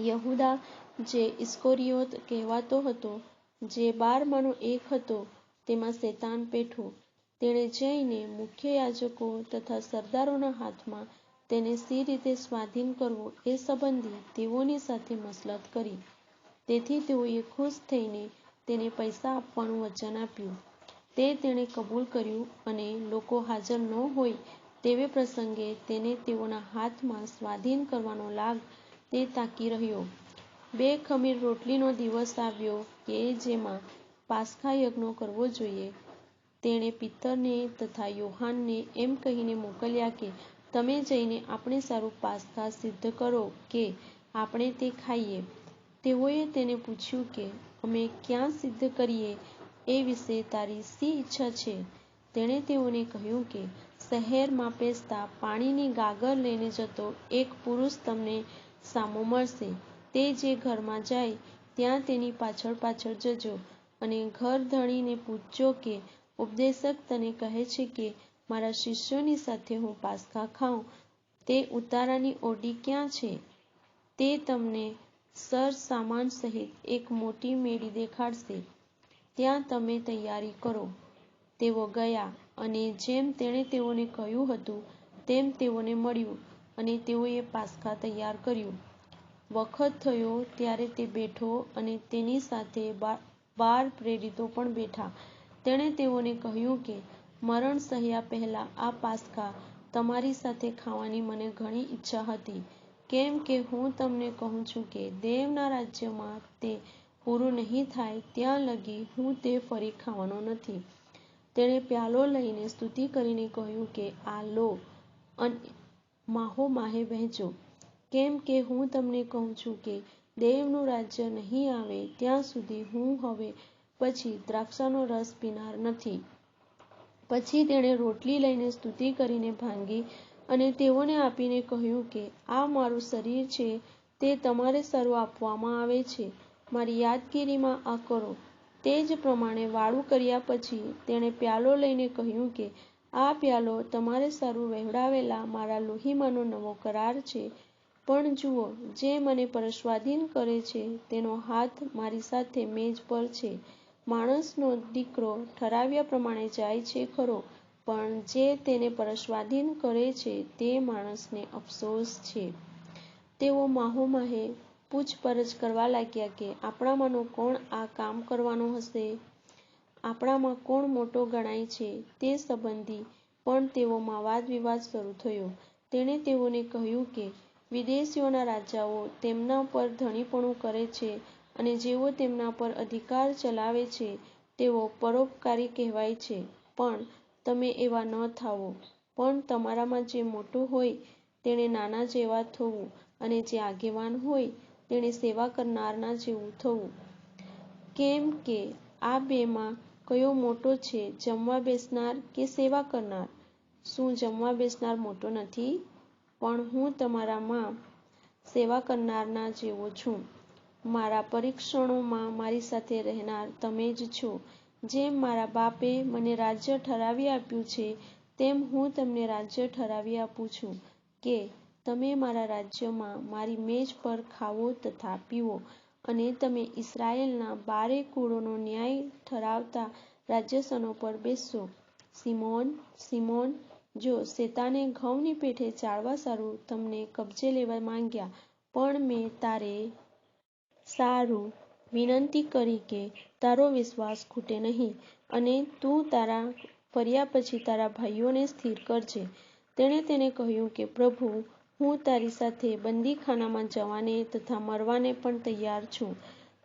યહૂદા, જે ઇસ્કરિયોત કહેવાતો હતો, જે 12માંનો એક હતો, તેમાં શેતાન પેઠો. તેણે જઈને મુખ્ય યાજકો તથા સરદારોના હાથમાં તેને સી રીતે સ્વાધીન કરવો એ સંબંધી તેઓની સાથે મસલત કરી. તેથી તેઓએ ખુશ થઈને તેને પૈસા આપવાનું વચન આપ્યું. તે તેણે કબૂલ કર્યું, અને લોકો હાજર ન હોય તેવે પ્રસંગે તેને તેઓના હાથમાં સ્વાધીન કરવાનો લાગ તે તાકી રહ્યો. બે ખમીર રોટલીનો દિવસ આવ્યો કે જેમાં પાસ્કા યજ્ઞ કરવો જોઈએ. તેણે પિત્તરને તથા યોહાનને એમ કહીને મોકલ્યા કે તમે જઈને આપણે સારું પાસ્કા સિદ્ધ કરો કે આપણે તે ખાઈએ. તેઓએ તેને પૂછ્યું કે અમે ક્યાં સિદ્ધ કરીએ એ વિશે તારી શી ઈચ્છા છે? તેણે તેઓને કહ્યું કે શહેરમાં પેસતા પાણીની ગાગર લઈને જતો એક પુરુષ તમને સામો મળશે. તે જે ઘરમાં જાય ત્યાં તેની પાછળ પાછળ જજો અને ઘર ધણીને પૂછજો કે ઉપદેશક તને કહે છે કે મારા શિષ્યોની સાથે હું પાસ્કા ખાઉં. તે ઉતારાની ઓરડી ક્યાં છે? તે તમને સરસામાન સહિત એક મોટી મેડી દેખાડશે. ત્યાં તમે તૈયારી કરો. તેઓ ગયા અને જેમ તેણે તેઓને કહ્યું હતું તેમ તેઓને મળ્યું અને તેઓએ પાસ્કા તૈયાર કર્યું. વખત થયો ત્યારે તે બેઠો અને તેની સાથે 12 પ્રેરિતો પણ બેઠા. તેણે તેઓને કહ્યું કે મરણ સહ્યા પહેલાં આ પાસ્કા તમારી સાથે ખાવાની મને ઘણી ઈચ્છા હતી, કેમ કે હું તમને કહું છું કે દેવના રાજ્યમાં તે પૂરું નહીં થાય ત્યાં લગી હું તે ફરી ખાવાનો નથી. તેણે પ્યાલો લઈને સ્તુતિ કરીને કહ્યું કે આ લો અને માહોમાહે વહેંચો, કેમ કે હું તમને કહું છું કે દેવનું રાજ્ય નહીં આવે ત્યાં સુધી હું હવે પછી દ્રાક્ષાનો રસ પીનાર નથી. પછી તેણે રોટલી લઈને સ્તુતિ કરીને ભાંગી અને તેઓને આપીને કહ્યું કે આ મારું શરીર છે, તે તમારે સારું આપવામાં આવે છે. મારી યાદગીરીમાં આ કરો. તે જ પ્રમાણે વાળું કર્યા પછી તેણે પ્યાલો લઈને કહ્યું કે આ પ્યાલો તમારે સારું વહેવડાવેલા મારા લોહીમાંનો નવો કરાર છે. પણ જુઓ, જે મને પરસ્વાધીન કરે છે તેનો હાથ મારી સાથે મેજ પર છે. માણસનો દીકરો ઠરાવ્યા પ્રમાણે જાય છે ખરો, પણ જે તેને પરસ્વાધીન કરે છે તે માણસને અફસોસ છે. તેઓ માહોમાહે પૂછપરછ કરવા લાગ્યા કે આપણામાંનો કોણ આ કામ કરવાનો હશે? આપણામાં કોણ મોટો ગણાય છે તે સંબંધી પણ તેઓમાં વાદવિવાદ શરૂ થયો. તેણે તેઓને કહ્યું કે વિદેશીઓના રાજાઓ તેમના પર ધણીપણું કરે છે અને જેઓ તેમના પર અધિકાર ચલાવે છે તેઓ પરોપકારી કહેવાય છે. પણ તમે એવા ન થાઓ, પણ તમારામાં જે મોટો હોય તેણે નાના જેવા થવું અને જે આગેવાન હોય તેણે સેવા કરનારના જેવું થવું. કેમ કે આ બેમાં કયો મોટો છે, જમવા બેસનાર કે સેવા કરનાર? શું જમવા બેસનાર મોટો નથી? પણ હું તમારામાં સેવા કરનારના જેવો છું. મારા પરીક્ષણોમાં મારી સાથે રહેનાર તમે જ છો. જેમ મારા બાપે મને રાજ્ય ઠરાવી આપ્યું છે તેમ હું તમને રાજ્ય ઠરાવી આપું છું કે તમે મારા રાજ્યમાં મારી મેજ પર ખાવો તથા પીવો અને તમે ઇસ્રાયેલના 12 કુળોનો ન્યાય ઠરાવતા રાજ્યાસનો પર બેસશો. સિમોન, સિમોન, જો શેતાને ઘઉંની પેઠે ચાળવા સારું તમને કબજે લેવા માંગ્યા, પણ મેં તારે સારું વિનંતી કરી કે તારો વિશ્વાસ ખૂટે નહીં અને તું તારા ફર્યા પછી તારા ભાઈઓને સ્થિર કરજે. તેણે તેને કહ્યું કે પ્રભુ, હું તારી સાથે બંદીખાનામાં જવાને તથા મરવાને પણ તૈયાર છું.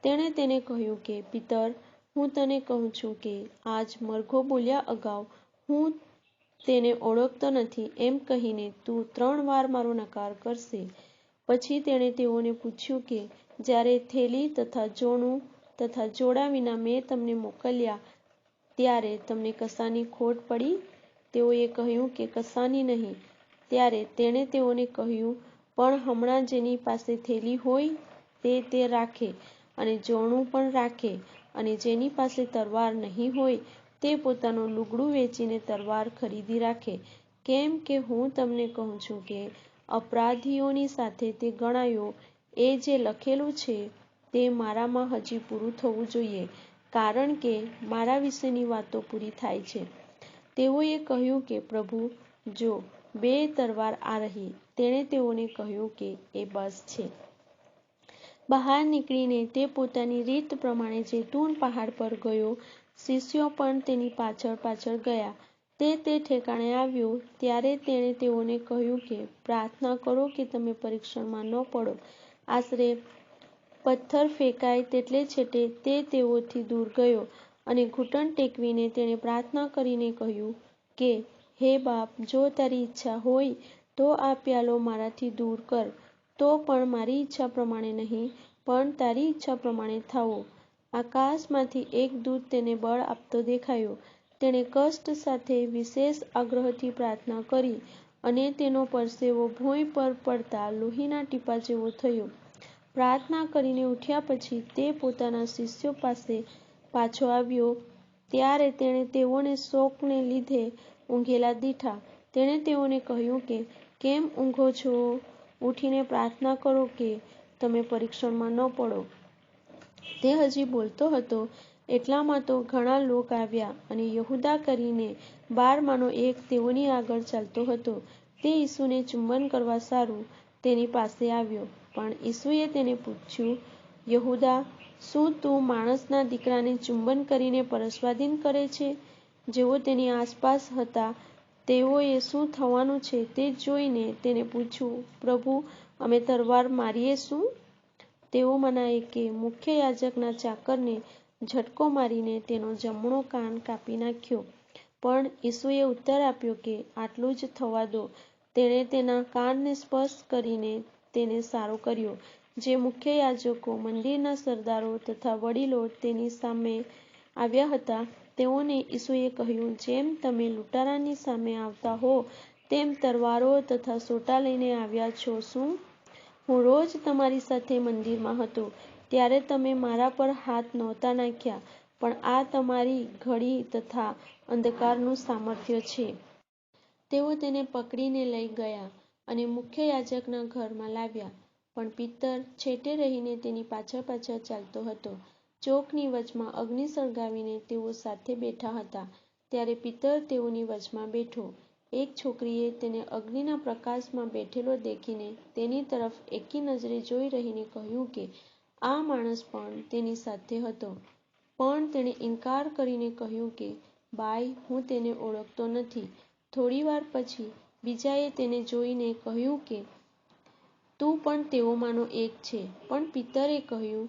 તેણે તેને કહ્યું કે પિત્તર, હું તને કહું છું કે આજ મરઘો બોલ્યા અગાઉ હું તેને ઓળખતો નથી એમ કહીને તું 3 વાર મારો નકાર કરશે. પછી તેણે તેઓને પૂછ્યું કે જ્યારે થેલી તથા જોણું તથા જોડા વિના મેં તમને મોકલ્યા ત્યારે તમને કશાની ખોટ પડી? તેઓએ કહ્યું કે કશાની નહીં. ત્યારે તેણે તેઓને કહ્યું, પણ હમણાં જેની પાસે થેલી હોય તે રાખે અને જોણું પણ રાખે, અને જેની પાસે તરવાર નહીં હોય તે પોતાનું લુગડું વેચીને તરવાર ખરીદી રાખે. કેમ કે હું તમને કહું છું કે અપરાધીઓની સાથે તે ગણાયો. એ જે લખેલું છે તે મારામાં હજી પૂરું થવું જોઈએ, કારણ કે મારા વિશેની વાતો પૂરી થાય છે. તેઓએ કહ્યું કે પ્રભુ, જો 2 તરવાર આ રહી. તેણે તેઓને કહ્યું કે એ બસ છે. બહાર નીકળીને તે પોતાની રીત પ્રમાણે જૈતૂન પહાડ પર ગયો. શિષ્યો પણ તેની પાછળ પાછળ ગયા. તે ઠેકાણે આવ્યો ત્યારે તેણે તેઓને કહ્યું કે પ્રાર્થના કરો કે તમે પરીક્ષણમાં ન પડો. આશરે પથ્થર ફેંકાય તેટલે છેટે તે તેઓથી દૂર ગયો અને ઘૂંટણ ટેકવીને તેણે પ્રાર્થના કરીને કહ્યું કે, હે બાપ, જો તારી ઈચ્છા હોય તો આ પ્યાલો મારાથી દૂર કર. તો પણ મારી ઈચ્છા પ્રમાણે નહીં, પણ તારી ઈચ્છા પ્રમાણે થાઓ. આકાશમાંથી એક દૂત તેને બળ આપતો દેખાયો. તેણે કષ્ટ સાથે વિશેષ આગ્રહથી પ્રાર્થના કરી અને તેનો પરસેવો ભોંય પર પડતા લોહીના ટીપાં જેવો થયો. પ્રાર્થના કરીને ઉઠ્યા પછી તે પોતાના શિષ્યો પાસે પાછો આવ્યો. ત્યારે તેણે તેઓને શોકને લીધે ઊંઘેલા દીઠા. તેણે તેઓને કહ્યું કે, કેમ ઊંઘો છો? ઉઠીને પ્રાર્થના કરો કે તમે પરીક્ષણમાં ન પડો. તે હજી બોલતો હતો એટલામાં તો ઘણા લોક આવ્યા અને યહૂદા કરીને 12માંનો એક તેઓની આગળ ચાલતો હતો. તે ઈસુને ચુંબન કરવા સારું તેની પાસે આવ્યો. પણ ઈસુએ તેને પૂછ્યું, યહૂદા, શું તું માણસના દીકરાને ચુંબન કરીને પરસ્વાધીન કરે છે? જેઓ તેની આસપાસ હતા તેઓએ શું થવાનું છે તે જોઈને તેને પૂછ્યું, પ્રભુ, અમે તલવાર મારીએ શું? તેઓમાંના એકે મુખ્ય યાજકના ચાકરને ઝટકો મારીને તેનો જમણો કાન કાપી નાખ્યો. પણ ઈસુએ ઉત્તર આપ્યો કે, આટલું જ થવા દો. તેણે તેના કાનને સ્પર્શ કરીને તેને સારો કર્યો. જે મુખ્ય યાજકો, મંદિરના સરદારો તથા વડીલો તેની સામે આવ્યા હતા, તેઓને ઈસુએ કહ્યું, જેમ તમે લૂંટારાની સામે આવતા હો તેમ તલવારો તથા સોટા લઈને આવ્યા છો શું? હું રોજ તમારી સાથે મંદિરમાં હતો ત્યારે તમે મારા પર હાથ નહોતા નાખ્યા, પણ આ તમારી ઘડી તથા અંધકારનું સામર્થ્ય છે. તેઓ તેને પકડીને લઈ ગયા અને મુખ્ય યાજકના ઘરમાં લાવ્યા. પણ પિતર છેટે રહીને તેની પાછળ પાછળ ચાલતો હતો. ચોકની વચમાં અગ્નિ સળગાવીને તેઓ સાથે બેઠા હતા. ત્યારે પિતર તેઓની વચમાં બેઠો. એક છોકરીએ તેને અગ્નિના પ્રકાશમાં બેઠેલો દેખીને તેની તરફ એકી નજરે જોઈ રહીને કહ્યું કે, આ માણસ પણ તેની સાથે હતો. પણ તેણે ઇનકાર કરીને કહ્યું કે, બાઈ, હું તેને ઓળખતો નથી. થોડીવાર પછી બીજાએ તેને જોઈને કહ્યું કે, તું પણ તેઓમાંનો એક છે. પણ પિતરે કહ્યું,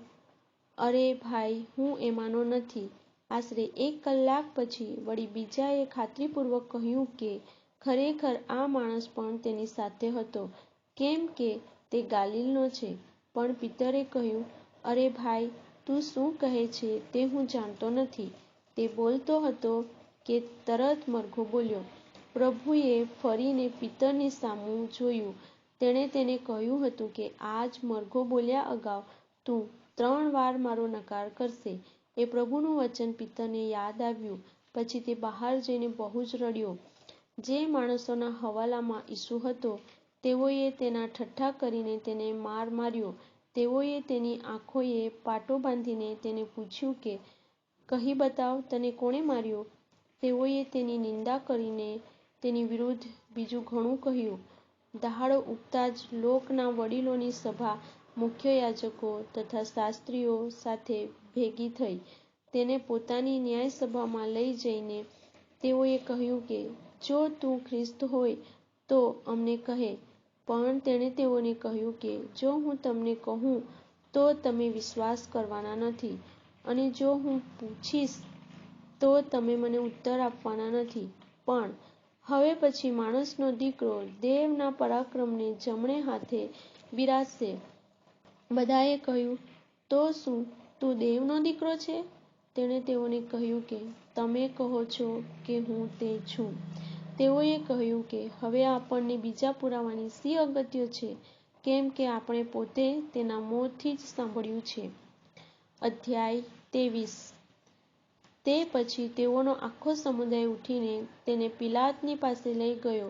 અરે ભાઈ, હું એમાંનો નથી. આશરે 1 કલાક પછી વળી બીજાએ ખાતરીપૂર્વક કહ્યું કે, ખરેખર આ માણસ પણ તેની સાથે હતો, કેમ કે તે ગાલિલનો છે. પણ પિતરે કહ્યું, અરે ભાઈ, તું શું કહે છે તે હું જાણતો નથી. તે બોલતો હતો કે તરત મરઘો બોલ્યો. પ્રભુએ ફરીને પિતરની સામું જોયું. તેણે તેને કહ્યું હતું કે, આજ મરઘો બોલ્યા અગાઉ તું 3 વાર મારો નકાર કરશે. એ પ્રભુનું વચન પિતરને યાદ આવ્યું. પછી તે બહાર જઈને બહુ જ રડ્યો. જે માણસોના હવાલામાં ઈસુ હતો, તેઓએ તેના ઠઠ્ઠા કરીને તેને માર માર્યો. તેઓએ તેની આંખોએ પાટો બાંધીને તેને પૂછ્યું કે, કહી બતાવ, તને કોણે માર્યો? તેઓએ તેની નિંદા કરીને તેની વિરુદ્ધ બીજું ઘણું કહ્યું. દહાડો ઉગતા જ લોકના વડીલોની સભા મુખ્ય યાજકો તથા શાસ્ત્રીઓ સાથે ભેગી થઈ. તેને પોતાની ન્યાયસભામાં લઈ જઈને તેઓએ કહ્યું કે, જો તું ખ્રિસ્ત હોય તો અમને કહે. પણ તેણે તેઓને કહ્યું કે, જો હું તમને કહું તો તમે વિશ્વાસ કરવાના નથી, અને જો હું પૂછીશ તો તમે મને ઉત્તર આપવાના નથી. પણ હવે પછી માણસનો દીકરો દેવના પરાક્રમને જમણે હાથે બિરાજશે. બધાએ કહ્યું, તો શું તું દેવનો દીકરો છે? તેણે તેઓને કહ્યું કે, તમે કહો છો કે હું તે છું. તેઓએ કહ્યું કે, હવે આપણને બીજા પુરાવાની શી અગત્ય છે? કેમ કે આપણે પોતે તેના મોંથી જ સાંભળ્યું છે. અધ્યાય 23. તે પછી તેઓનો આખો સમુદાય ઉઠીને તેને પિલાતની પાસે લઈ ગયો.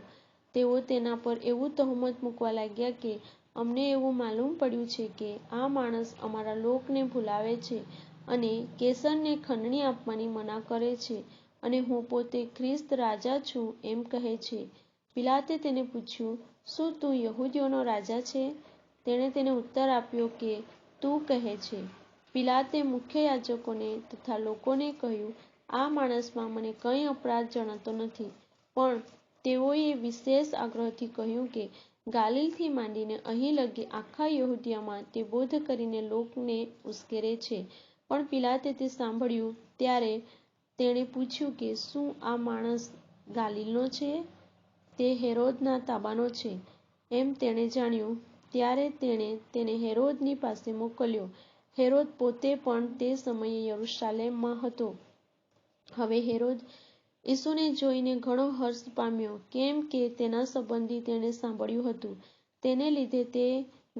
તેઓ તેના પર એવું તહોમત મૂકવા લાગ્યા કે, અમને એવું માલુમ પડ્યું છે કે આ માણસ અમારા લોકને ભૂલાવે છે અને કેસરને ખંડણી આપવાની મના કરે છે, અને હું પોતે ખ્રિસ્ત રાજા છું એમ કહે છે. પિલાતે તેને પૂછ્યું, શું તું યહૂદીઓનો રાજા છે? તેણે તેને ઉત્તર આપ્યો કે, તું કહે છે. પિલાતે મુખ્ય યાજકોને તથા લોકોને કહ્યું, આ માણસમાં મને કંઈ અપરાધ જણાતો નથી. પણ તેઓએ વિશેષ આગ્રહથી કહ્યું કે, ગાલિલથી માંડીને અહીં લગી આખા યહૂદિયામાં તે બોધ કરીને લોકને ઉશ્કેરે છે. પણ પિલાતે તે સાંભળ્યું ત્યારે તેણે પૂછ્યું કે શું આ માણસ ગાલિલનો છે? તે હેરોદના તાબાનો છે એમ તેણે જાણ્યું. ત્યારે તેણે તેને હેરોદની પાસે મોકલ્યો. હેરોદ પોતે પણ તે સમયે યરૂશાલેમમાં હતો. હવે હેરોદ ઈસુને જોઈને ઘણો હર્ષ પામ્યો, કેમ કે તેના સંબંધી તેણે સાંભળ્યું હતું. તેને લીધે તે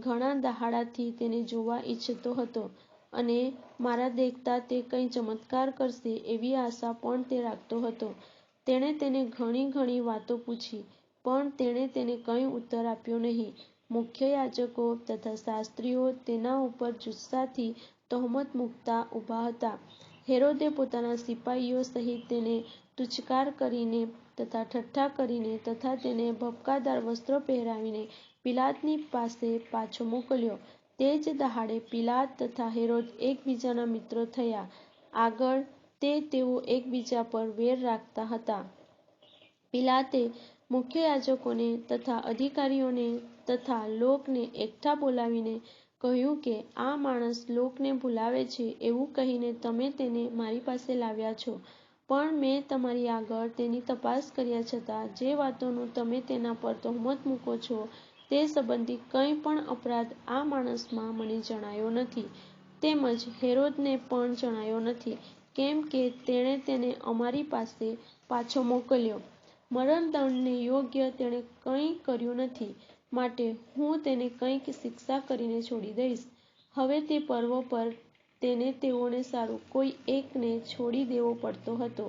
ઘણા દહાડાથી તેને જોવા ઈચ્છતો હતો અને મારા દેખતા તે કંઈ ચમત્કાર કરશે એવી આશા પણ તે રાખતો હતો. તેણે તેને ઘણી વાતો પૂછી, પણ તેણે તેને કંઈ ઉત્તર આપ્યો નહીં. મુખ્ય યાજકો તથા શાસ્ત્રીઓ તેના ઉપર જુસ્સાથી તહોમત મૂકતા ઊભા હતા. હેરોદે પોતાના સિપાઈઓ સહિત તેને તુચ્છકાર કરીને તથા ઠઠ્ઠા કરીને તથા તેને ભપકાદાર વસ્ત્રો પહેરાવીને પિલાતની પાસે પાછો મોકલ્યો. તે જ દહાડે પિલાત તથા હેરોદ એકબીજાના મિત્રો થયા. આગળ તેઓ એકબીજા પર વેર રાખતા હતા. પિલાતે મુખ્ય યાજકોને તથા અધિકારીઓને તથા લોકને એકઠા બોલાવીને કહ્યું કે આ માણસ લોકને ભૂલાવે છે એવું કહીને તમે તેને મારી પાસે લાવ્યા છો. પણ મેં તમારી આગળ તેની તપાસ કર્યા છતાં જે વાતોનું તમે તેના પર તહોમત મૂકો છો તે સંબંધી કંઈ પણ અપરાધ આ માણસમાં મને જણાયો નથી, તેમજ હેરોદને પણ જણાયો નથી, કેમ કે તેણે તેને અમારી પાસે પાછો મોકલ્યો. મરણદંડને યોગ્ય તેણે કંઈ કર્યું નથી, માટે હું તેને કંઈક શિક્ષા કરીને છોડી દઈશ. હવે તે પર્વ પર તેઓને સારું કોઈ એકને છોડી દેવો પડતો હતો,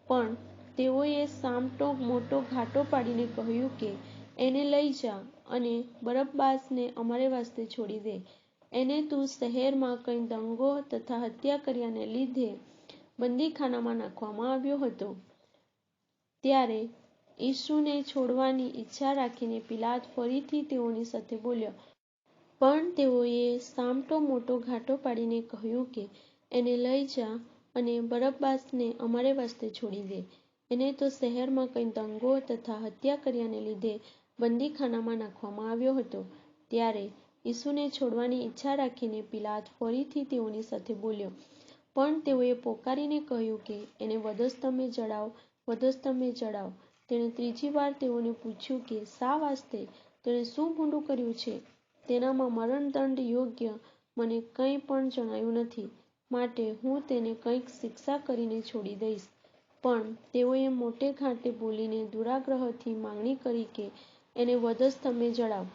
પણ તેઓએ સામટો મોટો ઘાટો પાડીને કહ્યું કે એને લઈ જા અને બરબ્બાસને અમારે વાસ્તે છોડી દે. એને તું શહેરમાં કંઈ દંગો તથા હત્યા કર્યાને લીધે બંદીખાનામાં નાખવામાં આવ્યો હતો. ત્યારે ઈસુને છોડવાની ઈચ્છા રાખીને પિલાત ફરીથી તેઓની સાથે બોલ્યો. પણ તેઓએ સામટો મોટો ઘાટો પાડીને કહ્યું કે એને લઈ જા અને બરબ્બાસને અમારે વાસ્તે છોડી દે. એને તો શહેરમાં કંઈ દંગો તથા હત્યા કર્યાને લીધે બંદીખાનામાં નાખવામાં આવ્યો હતો. ત્યારે ઈસુને છોડવાની ઈચ્છા રાખીને પિલાત ફરીથી તેઓની સાથે બોલ્યો. પણ તેઓએ પોકારીને કહ્યું કે એને વધસ્તંભે જડાવ, વધસ્તંભે જડાવ. તેણે ત્રીજી વાર તેઓને પૂછ્યું કે શા વાસ્તે? તેણે શું ભૂંડું કર્યું છે? તેનામાં મરણદંડ યોગ્ય મને કંઈ પણ જણાયું નથી, માટે હું તેને કંઈક શિક્ષા કરીને છોડી દઈશ. પણ તેઓએ મોટે ઘાટે બોલીને દુરાગ્રહથી માંગણી કરી કે એને વધસ્તંભે જડાવ.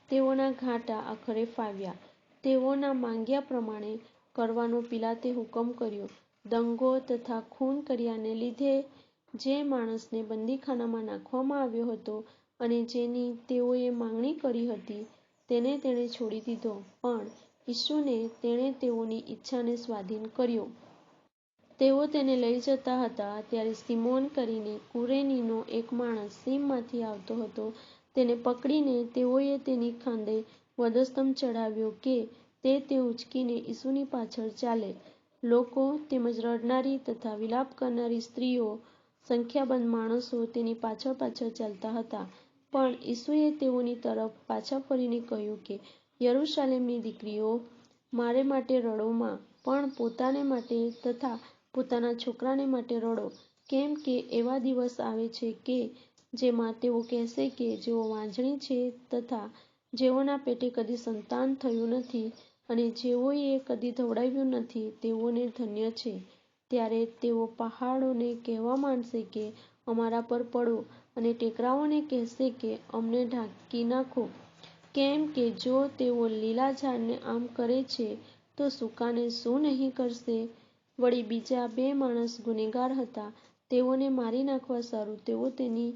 તેઓના ઘાટા આખરે ફાવ્યા. તેઓના માંગ્યા પ્રમાણે કરવાનો પિલાતે હુકમ કર્યો. દંગો તથા ખૂન કર્યાને લીધે જે માણસને બંદીખાનામાં નાખવામાં આવ્યો હતો અને જેની તેઓએ માંગણી કરી હતી તેને તેણે છોડી દીધો, પણ ઈસુને તેણે તેઓની ઈચ્છાને સ્વાધીન કર્યો. તેઓ તેને લઈ જતા હતા ત્યારે સિમોન કરીને કુરેનીનો એક માણસ સીમમાંથી આવતો હતો. તેને પકડીને તેઓએ તેની ખાંદે વધસ્તંભ ચડાવ્યો કે તે ઊંચકીને ઈસુની પાછળ ચાલે. લોકો તેમજ રડનારી તથા વિલાપ કરનારી સ્ત્રીઓ, સંખ્યાબંધ માણસો તેની પાછળ ચાલતા હતા. પણ ઈસુએ તેઓની તરફ પાછા ફરીને કહ્યું કે યરૂશાલેમની દીકરીઓ, મારે માટે રડોમાં, પણ પોતાને માટે તથા પોતાના છોકરાને માટે રડો. કેમ કે એવા દિવસ આવે છે કે જેમાં તેઓ કહેશે કે જેઓ વાંઝણી છે તથા જેઓના પેટે કદી સંતાન થયું નથી અને જેઓએ કદી ધવડાવ્યું નથી તેઓને ધન્ય છે. ત્યારે તેઓ પહાડોને કહેવા માંડશે કે અમારા પર પડો અને ટેકરાઓને કહેશે કે અમને ઢાંકી નાખો. કેમ કે જો તેઓ લીલા ઝાડને આમ કરે છે તો સૂકાને શું નહીં કરશે? વળી બીજા 2 માણસ ગુનેગાર હતા, તેઓને મારી નાખવા સારું તેઓ તેની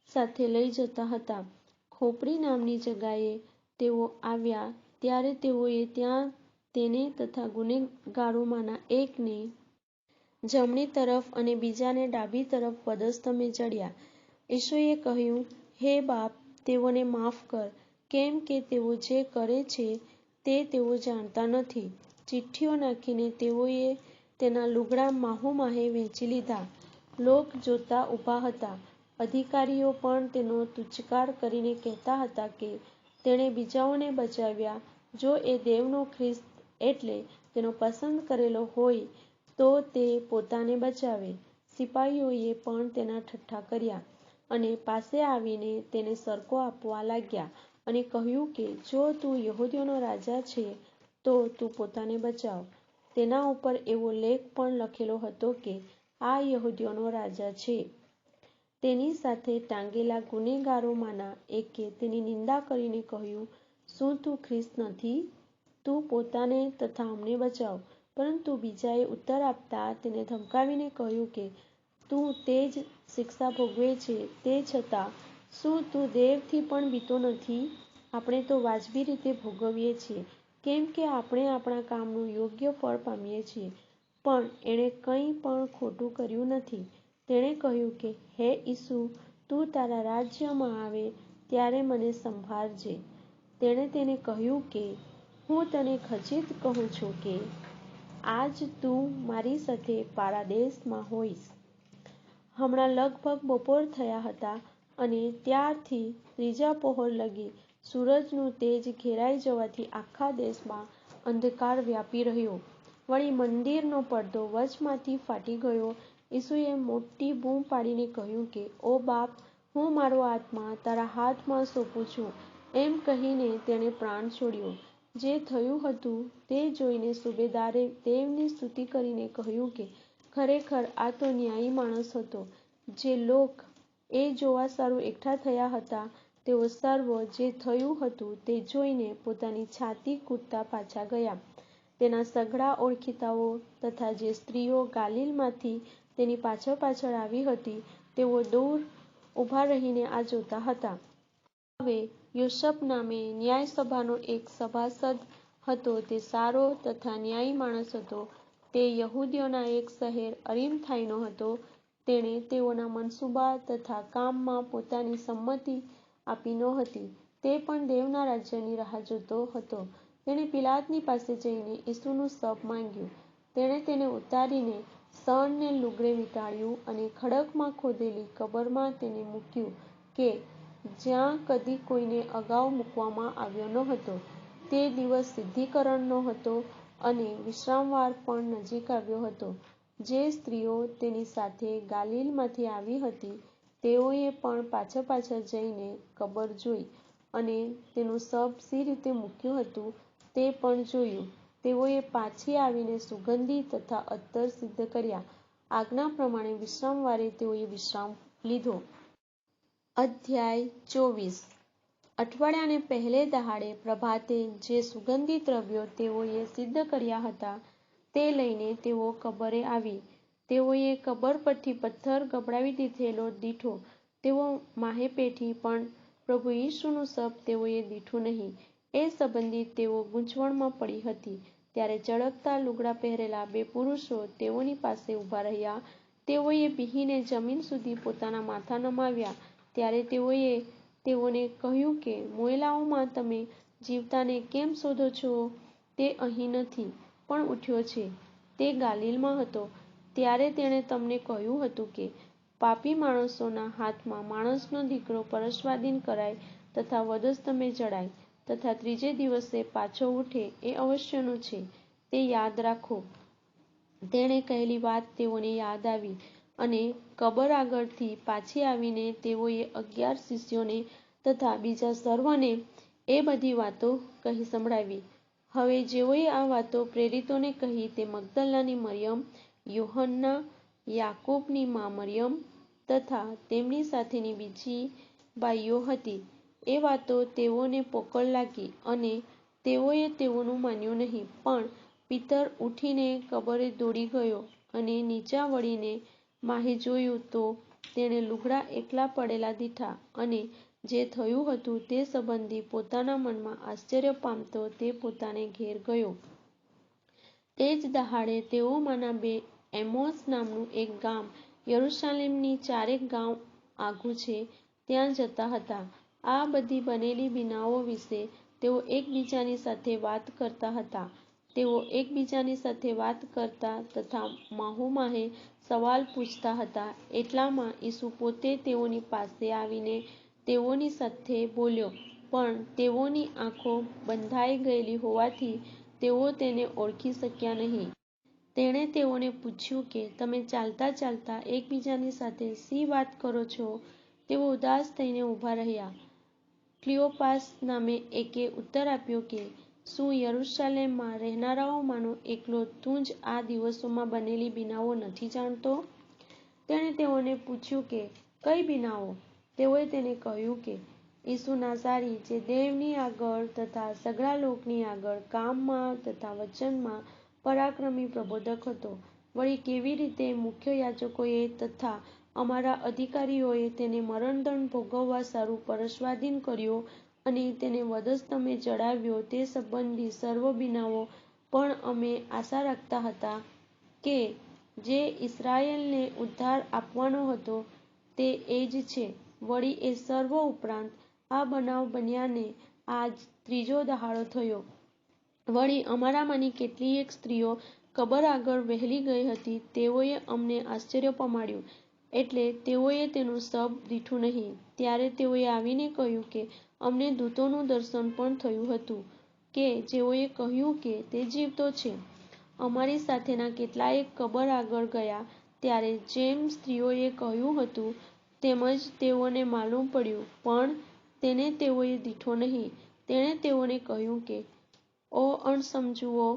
સાથે લઈ જતા હતા. ખોપરી નામની જગાએ તેઓ આવ્યા ત્યારે તેઓએ ત્યાં તેને તથા ગુનેગારોમાંના એકને જમણી તરફ અને બીજાને ડાબી તરફ વધસ્તંભે જડ્યા. ઈસુએ કહ્યું, હે બાપ, તેઓને માફ કર, કેમ કે તેઓ જે કરે છે તે તેઓ જાણતા નથી. ચિઠ્ઠીઓ નાખીને તેઓએ તેના લુગડા માહોમાહે વહેંચી લીધા. લોક જોતા ઊભા હતા. અધિકારીઓ પણ તેનો તુચ્છકાર કરીને કહેતા હતા કે તેણે બીજાઓને બચાવ્યા. જો એ દેવનો ખ્રિસ્ત એટલે તેનો પસંદ કરેલો હોય તો તે પોતાને બચાવે. સિપાહીઓએ પણ તેના ઠઠ્ઠા કર્યા અને પાસે આવીને તેને સરકો આપવા લાગ્યા અને કહ્યું કે, જો તું યહૂદીઓનો રાજા છે તો તું પોતાને બચાવ. તેના ઉપર એવો લેખ પણ લખેલો હતો કે, આ યહૂદીઓનો રાજા છે. તેની સાથે ટાંગેલા ગુનેગારોમાંના એકે તેની નિંદા કરીને કહ્યું, શું તું ખ્રિસ્ત નથી? તું પોતાને તથા અમને બચાવ. પરંતુ બીજાએ ઉત્તર આપતા તેને ધમકાવીને કહ્યું કે, તું તે જ શિક્ષા ભોગવે છે. તે છતાં શું તું દેવથી પણ બીતો નથી? આપણે તો વાજબી રીતે ભોગવીએ છીએ, કેમ કે આપણે આપણા કામનું યોગ્ય ફળ પામીએ છીએ. પણ એણે કંઈ પણ ખોટું કર્યું નથી. તેણે કહ્યું કે, હે ઈસુ, તું તારા રાજ્યમાં આવે ત્યારે મને સંભાળજે. તેણે તેને કહ્યું કે, હું તને ખચિત કહું છું કે આજ તું મારી સાથે પારાદેશમાં હોઈશ. હમણાં લગભગ બપોર થયા હતા અને ત્યારથી ત્રીજા પહોર લગી સૂરજનું તેજ ઘેરાઈ જવાથી આખા દેશમાં અંધકાર વ્યાપી રહ્યો. વળી મંદિરનો પડદો વચમાંથી ફાટી ગયો. ઈસુએ મોટી બૂમ પાડીને કહ્યું કે, ઓ બાપ, હું મારો આત્મા તારા હાથમાં સોંપું છું. એમ કહીને તેણે પ્રાણ છોડ્યો. જે થયું હતું તે જોઈને સુબેદારે દેવની સ્તુતિ કરીને કહ્યું કે, ખરેખર આ તો ન્યાયી માણસ હતો. જે લોક એ જોવા સારું એકઠા થયા હતા તેઓ સર્વ જે થયું હતું તે જોઈને પોતાની છાતી કૂટતા પાછા ગયા. તેના સઘળા ઓળખીતાઓ તથા જે સ્ત્રીઓ ગાલિલમાંથી તેની પાછળ પાછળ આવી હતી તેઓ દૂર ઊભા રહીને આ જોતા હતા. હવે યોસેફ નામે ન્યાયસભાનો એક સભાસદ હતો. તે સારો તથા ન્યાયી માણસ હતો. તે યહૂદીઓના એક શહેર અરિમથાઈનો હતો. તેણે તેઓના મનસૂબા તથા કામમાં પોતાની સંમતિ આપી નહોતી. તે પણ દેવના રાજ્યની રાહ જોતો હતો. તેણે પિલાતની પાસે જઈને ઈસુનું શબ માંગ્યું. તેણે તેને ઉતારીને શણને લુગડે વીંટાળ્યું અને ખડકમાં ખોદેલી કબરમાં તેને મૂક્યું કે જ્યાં કદી કોઈને અગાઉ મૂકવામાં આવ્યો ન હતો. તે દિવસ શુદ્ધિકરણનો હતો અને વિશ્રામવાર પણ નજીક આવ્યો હતો. જે સ્ત્રીઓ તેની સાથે ગાલિલમાંથી આવી હતી તેઓએ પણ પાછળ પાછળ જઈને કબર જોઈ અને તેનું શબ સી રીતે મૂક્યું હતું તે પણ જોયું. તેઓએ પાછી આવીને સુગંધી તથા અત્તર સિદ્ધ કર્યા. આજ્ઞા પ્રમાણે વિશ્રામવારે તેઓએ વિશ્રામ લીધો. અધ્યાય 24. અઠવાડિયાને પહેલે દહાડે પ્રભાતે જે સુગંધિત દ્રવ્યો તેઓએ સિદ્ધ કર્યા હતા તે લઈને તેઓ કબરે આવી. તેઓએ કબર પરથી પથ્થર ગબડાવી દીધેલો દીઠો તેઓ માહે પેઠી, પણ પ્રભુ ઈસુનું શબ તેઓએ દીઠું નહીં. એ સંબંધી તેઓ ગૂંચવણમાં પડી હતી. ત્યારે ચળકતા લુગડાં પહેરેલા બે પુરુષો તેઓની પાસે ઊભા રહ્યા. તેઓએ બીહીને જમીન સુધી પોતાના માથા નમાવ્યા. ત્યારે તેઓએ તેઓને કહ્યું કે, મોયેલાઓમાં તમે જીવતાને કેમ શોધો છો? તે અહીં નથી, પણ ઉઠ્યો છે. તે ગાલિલમાં હતો. ત્યારે તેણે તમને કહ્યું હતું કે, પાપી માણસોના હાથમાં માણસનો દીકરો પરસવાદીન કરાય તથા વધસ્તંભે જડાય તથા ત્રીજે દિવસે પાછો ઉઠે એ અવશ્યનું છે. તે યાદ રાખો. તેણે કહેલી વાત તેઓને યાદ આવી અને કબર આગળથી પાછી આવીને તેઓએ 11 શિષ્યોને તથા બીજા સર્વને એ બધી વાતો કહી સંભળાવી. હવે જેઓએ આ વાતો પ્રેરિતોને કહી તે મગદલની મરિયમ, યોહન્ના, યાકૂબની મા મરિયમ તથા તેમની સાથેની બીજી બાઈઓ હતી. એ વાતો તેઓને પોકળ લાગી અને તેઓએ તેઓનું માન્યું નહીં. પણ પીતર ઉઠીને કબરે દોડી ગયો અને નીચા વળીને માહે જોયું તો તેણે લુગડાં એકલા પડેલા દીઠા અને જે થયું હતું તે સંબંધી પોતાના મનમાં આશ્ચર્ય પામતો તે પોતાને ઘેર ગયો. તે જ દહાડે તેઓમાંના બે એમ્મોસ નામનું એક ગામ યરૂશાલેમની 4 ગાંવ આઘું છે ત્યાં જતા હતા. આ બધી બનેલી બીનાઓ વિશે તેઓ એકબીજાની સાથે વાત કરતા હતા. તેઓ એકબીજાની સાથે વાત કરતા તથા માહોમાહે સવાલ પૂછતા હતા. એટલામાં ઈસુ પોતે તેઓની પાસે આવીને તેઓની સાથે બોલ્યો. પણ તેઓની આંખો બંધાઈ ગયેલી હોવાથી તેઓ તેને ઓળખી શક્યા નહીં. તેણે તેઓને પૂછ્યું કે તમે ચાલતા ચાલતા એકબીજાની સાથે શી વાત કરો છો? તેઓ ઉદાસ થઈને ઊભા રહ્યા. ક્લિયોપાસ નામે એકે ઉત્તર આપ્યો કે, શું યરૂશાલેમમાં રહેનારાઓમાંનો એકલો તું જ આ દિવસોમાં બનેલી બીનાઓ નથી જાણતો? તેણે તેઓને પૂછ્યું કે, કઈ બીનાઓ? તેઓએ તેને કહ્યું કે, ઈસુ નાઝારી, જે દેવની આગળ તથા સઘળા લોકની આગળ કામમાં તથા વચનમાં પરાક્રમી પ્રબોધક હતો. વળી કેવી રીતે મુખ્ય યાજકોએ તથા અમારા અધિકારીઓએ તેને મરણદંડ ભોગવવા સારું પરસ્વાધીન કર્યો અને તેને વધસ્તંભે ચડાવ્યો તે સંબંધી સર્વ બીનાઓ પણ અમે આશા રાખતા હતા કે જે ઇસ્રાએલને ઉદ્ધાર આપવાનો હતો તે એ જ છે. વળી એ સર્વ ઉપરાંત આ બનાવ બન્યાને આજ ત્રીજો દહાડો થયો. વળી અમારામાંની કેટલીય સ્ત્રીઓ કબર આગળ વહેલી ગઈ હતી. તેઓએ અમને આશ્ચર્ય પમાડ્યું, એટલે તેઓએ તેનું શબ દીઠું નહીં. ત્યારે તેઓએ આવીને કહ્યું કે અમને દૂતોનું દર્શન પણ થયું હતું કે જેઓએ કહ્યું કે તે જીવતો છે. અમારી સાથેના કેટલાય કબર આગળ ગયા ત્યારે જેમ સ્ત્રીઓએ કહ્યું હતું તેમ જ તેઓને માલુમ પડ્યું, પણ તેને તેઓએ દીઠો નહીં. તેણે તેઓને કહ્યું કે, ઓ અણસમજુઓ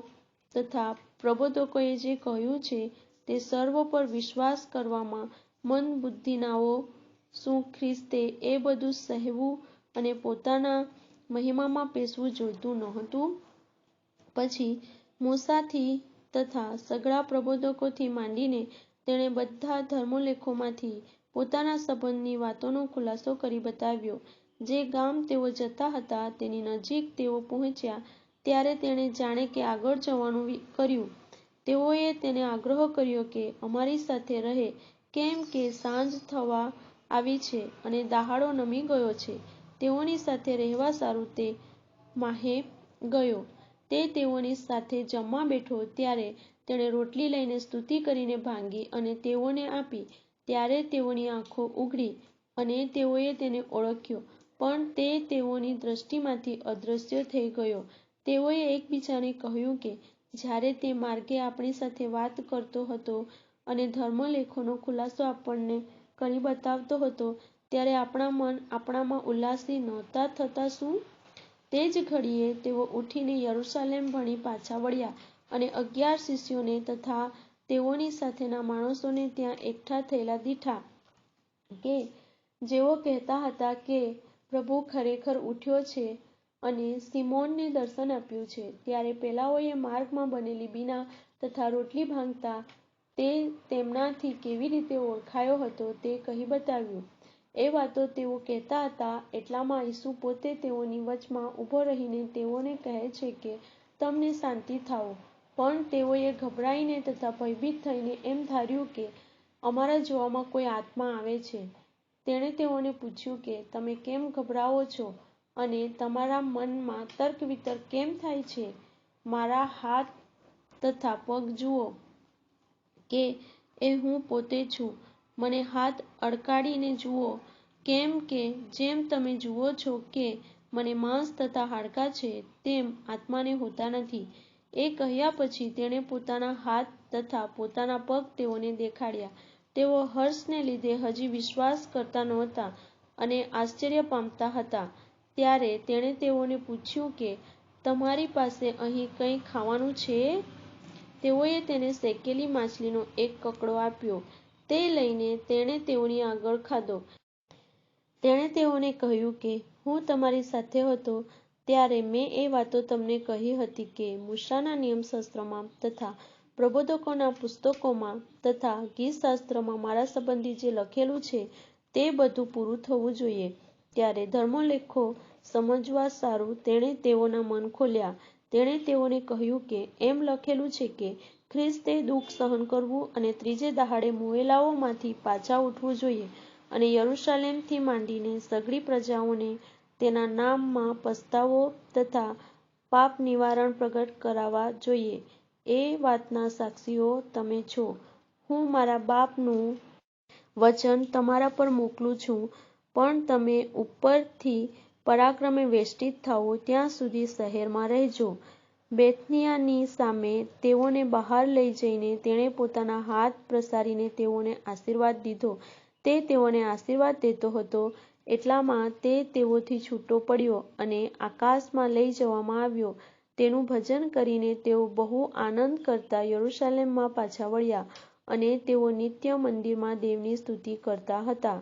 તથા પ્રબોધકોએ જે કહ્યું છે તે સર્વ પર વિશ્વાસ કરવામાં મંદબુદ્ધિનાઓ, શું ખ્રિસ્તે એ બધું સહેવું અને પોતાના મહિમામાં પેશવું જોઈતું નહોતું? પછી મૂસાથી તથા સઘળા પ્રબોધકોથી માંડીને તેણે બધા ધર્મલેખોમાંથી પોતાના સંબંધની વાતોનો ખુલાસો કરી બતાવ્યો. જે ગામ તેઓ જતા હતા તેની નજીક તેઓ પહોંચ્યા ત્યારે તેણે જાણે કે આગળ જવાનું કર્યું. તેઓએ તેને આગ્રહ કર્યો કે અમારી સાથે રહે, કેમ કે સાંજ થવા આવી છે અને દહાડો નમી ગયો છે. તેઓની સાથે રહેવા સારું તે માહે ગયો. તે તેઓની સાથે જમવા બેઠો ત્યારે તેણે રોટલી લઈને સ્તુતિ કરીને ભાંગી અને તેઓને આપી. ત્યારે તેઓની આંખો ઉઘડી અને તેઓએ તેને ઓળખ્યો, પણ તે તેઓની દૃષ્ટિમાંથી અદૃશ્ય થઈ ગયો. તેઓએ એકબીજાને કહ્યું કે જ્યારે તે માર્ગે આપણી સાથે વાત કરતો હતો અને ધર્મલેખોનો ખુલાસો આપણને કરી બતાવતો હતો ત્યારે આપણા મન આપણામાં ઉલ્લાસી નહોતા થતા શું? તે જ ઘડીએ તેઓ ઉઠીને યરૂશાલેમ ભણી પાછા વળ્યા અને 11 શિષ્યોને તથા તેઓની સાથેના માણસોને ત્યાં એકઠા થયેલા દીઠા કે જેઓ કહેતા હતા કે પ્રભુ ખરેખર ઉઠ્યો છે અને સિમોનને દર્શન આપ્યું છે. ત્યારે પેલાઓએ માર્ગમાં બનેલી બીના તથા રોટલી ભાંગતા તે તેમનાથી કેવી રીતે ઓળખાયો હતો તે કહી બતાવ્યું. એ વાતો તેઓ કહેતા હતા એટલામાં ઈસુ પોતે તેઓની વચમાં ઊભો રહીને તેઓને કહે છે કે તમને શાંતિ થાઓ. પણ તેઓએ ગભરાઈને તથા ભયભીત થઈને એમ ધાર્યું કે અમારા જોવામાં કોઈ આત્મા આવે છે. તેણે તેઓને પૂછ્યું કે તમે કેમ ગભરાઓ છો અને તમારા મનમાં તર્ક વિતર્ક કેમ થાય છે? મારા હાથ તથા પગ જુઓ કે એ હું પોતે છું. મને હાથ અડકાડીને જુઓ, કેમ કે જેમ તમે જુઓ છો કે મને માંસ તથા હાડકાં છે તેમ આત્માને હોતા નથી. એ કહ્યા પછી તેણે પોતાના હાથ તથા પોતાના પગ તેઓને દેખાડ્યા. તેઓ હર્ષને લીધે હજી વિશ્વાસ કરતા નહોતા અને આશ્ચર્ય પામતા હતા. ત્યારે તેણે તેઓને પૂછ્યું કે તમારી પાસે અહીં કંઈ ખાવાનું છે? તેઓએ તેને શેકેલી માછલીનો એક કકડો આપ્યો. તે લઈને તેણે તેઓની આગળ ખાધો. તેણે તેઓને કહ્યું કે હું તમારી સાથે હતો ત્યારે મેં એ વાતો તમને કહી હતી કે મૂસાના નિયમશાસ્ત્રમાં તથા પ્રબોધકોના પુસ્તકોમાં તથા ગીતશાસ્ત્રમાં મારા સંબંધી જે લખેલું છે તે બધું પૂરું થવું જોઈએ. ત્યારે ધર્મલેખો સમજવા સારું તેણે તેઓના મન ખોલ્યા. તેણે તેઓને કહ્યું કે એમ લખેલું છે કે ખ્રિસ્તે દુઃખ સહન કરવું અને ત્રીજે દહાડે મોયેલાઓમાંથી પાછા ઉઠવું જોઈએ અને યરૂશાલેમથી માંડીને સઘળી પ્રજાઓને તેના નામમાં પસ્તાવો તથા પાપ નિવારણ પ્રગટ કરાવવા જોઈએ. એ વાતના સાક્ષીઓ તમે છો. હું મારા બાપનું વચન તમારા પર મોકલું છું, પણ તમે ઉપરથી પરાક્રમે વેષ્ટિત થાઓ ત્યાં સુધી શહેરમાં રહેજો. બેથનિયાની સામે તેઓને બહાર લઈ જઈને તેણે પોતાના હાથ પ્રસારીને તેઓને આશીર્વાદ દીધો. તે તેઓને આશીર્વાદ દેતો હતો એટલામાં તે તેઓથી છૂટો પડ્યો અને આકાશમાં લઈ જવામાં આવ્યો. તેનું ભજન કરીને તેઓ બહુ આનંદ કરતા યરૂશલેમમાં પાછા વળ્યા અને તેઓ નિત્ય મંદિરમાં દેવની સ્તુતિ કરતા હતા.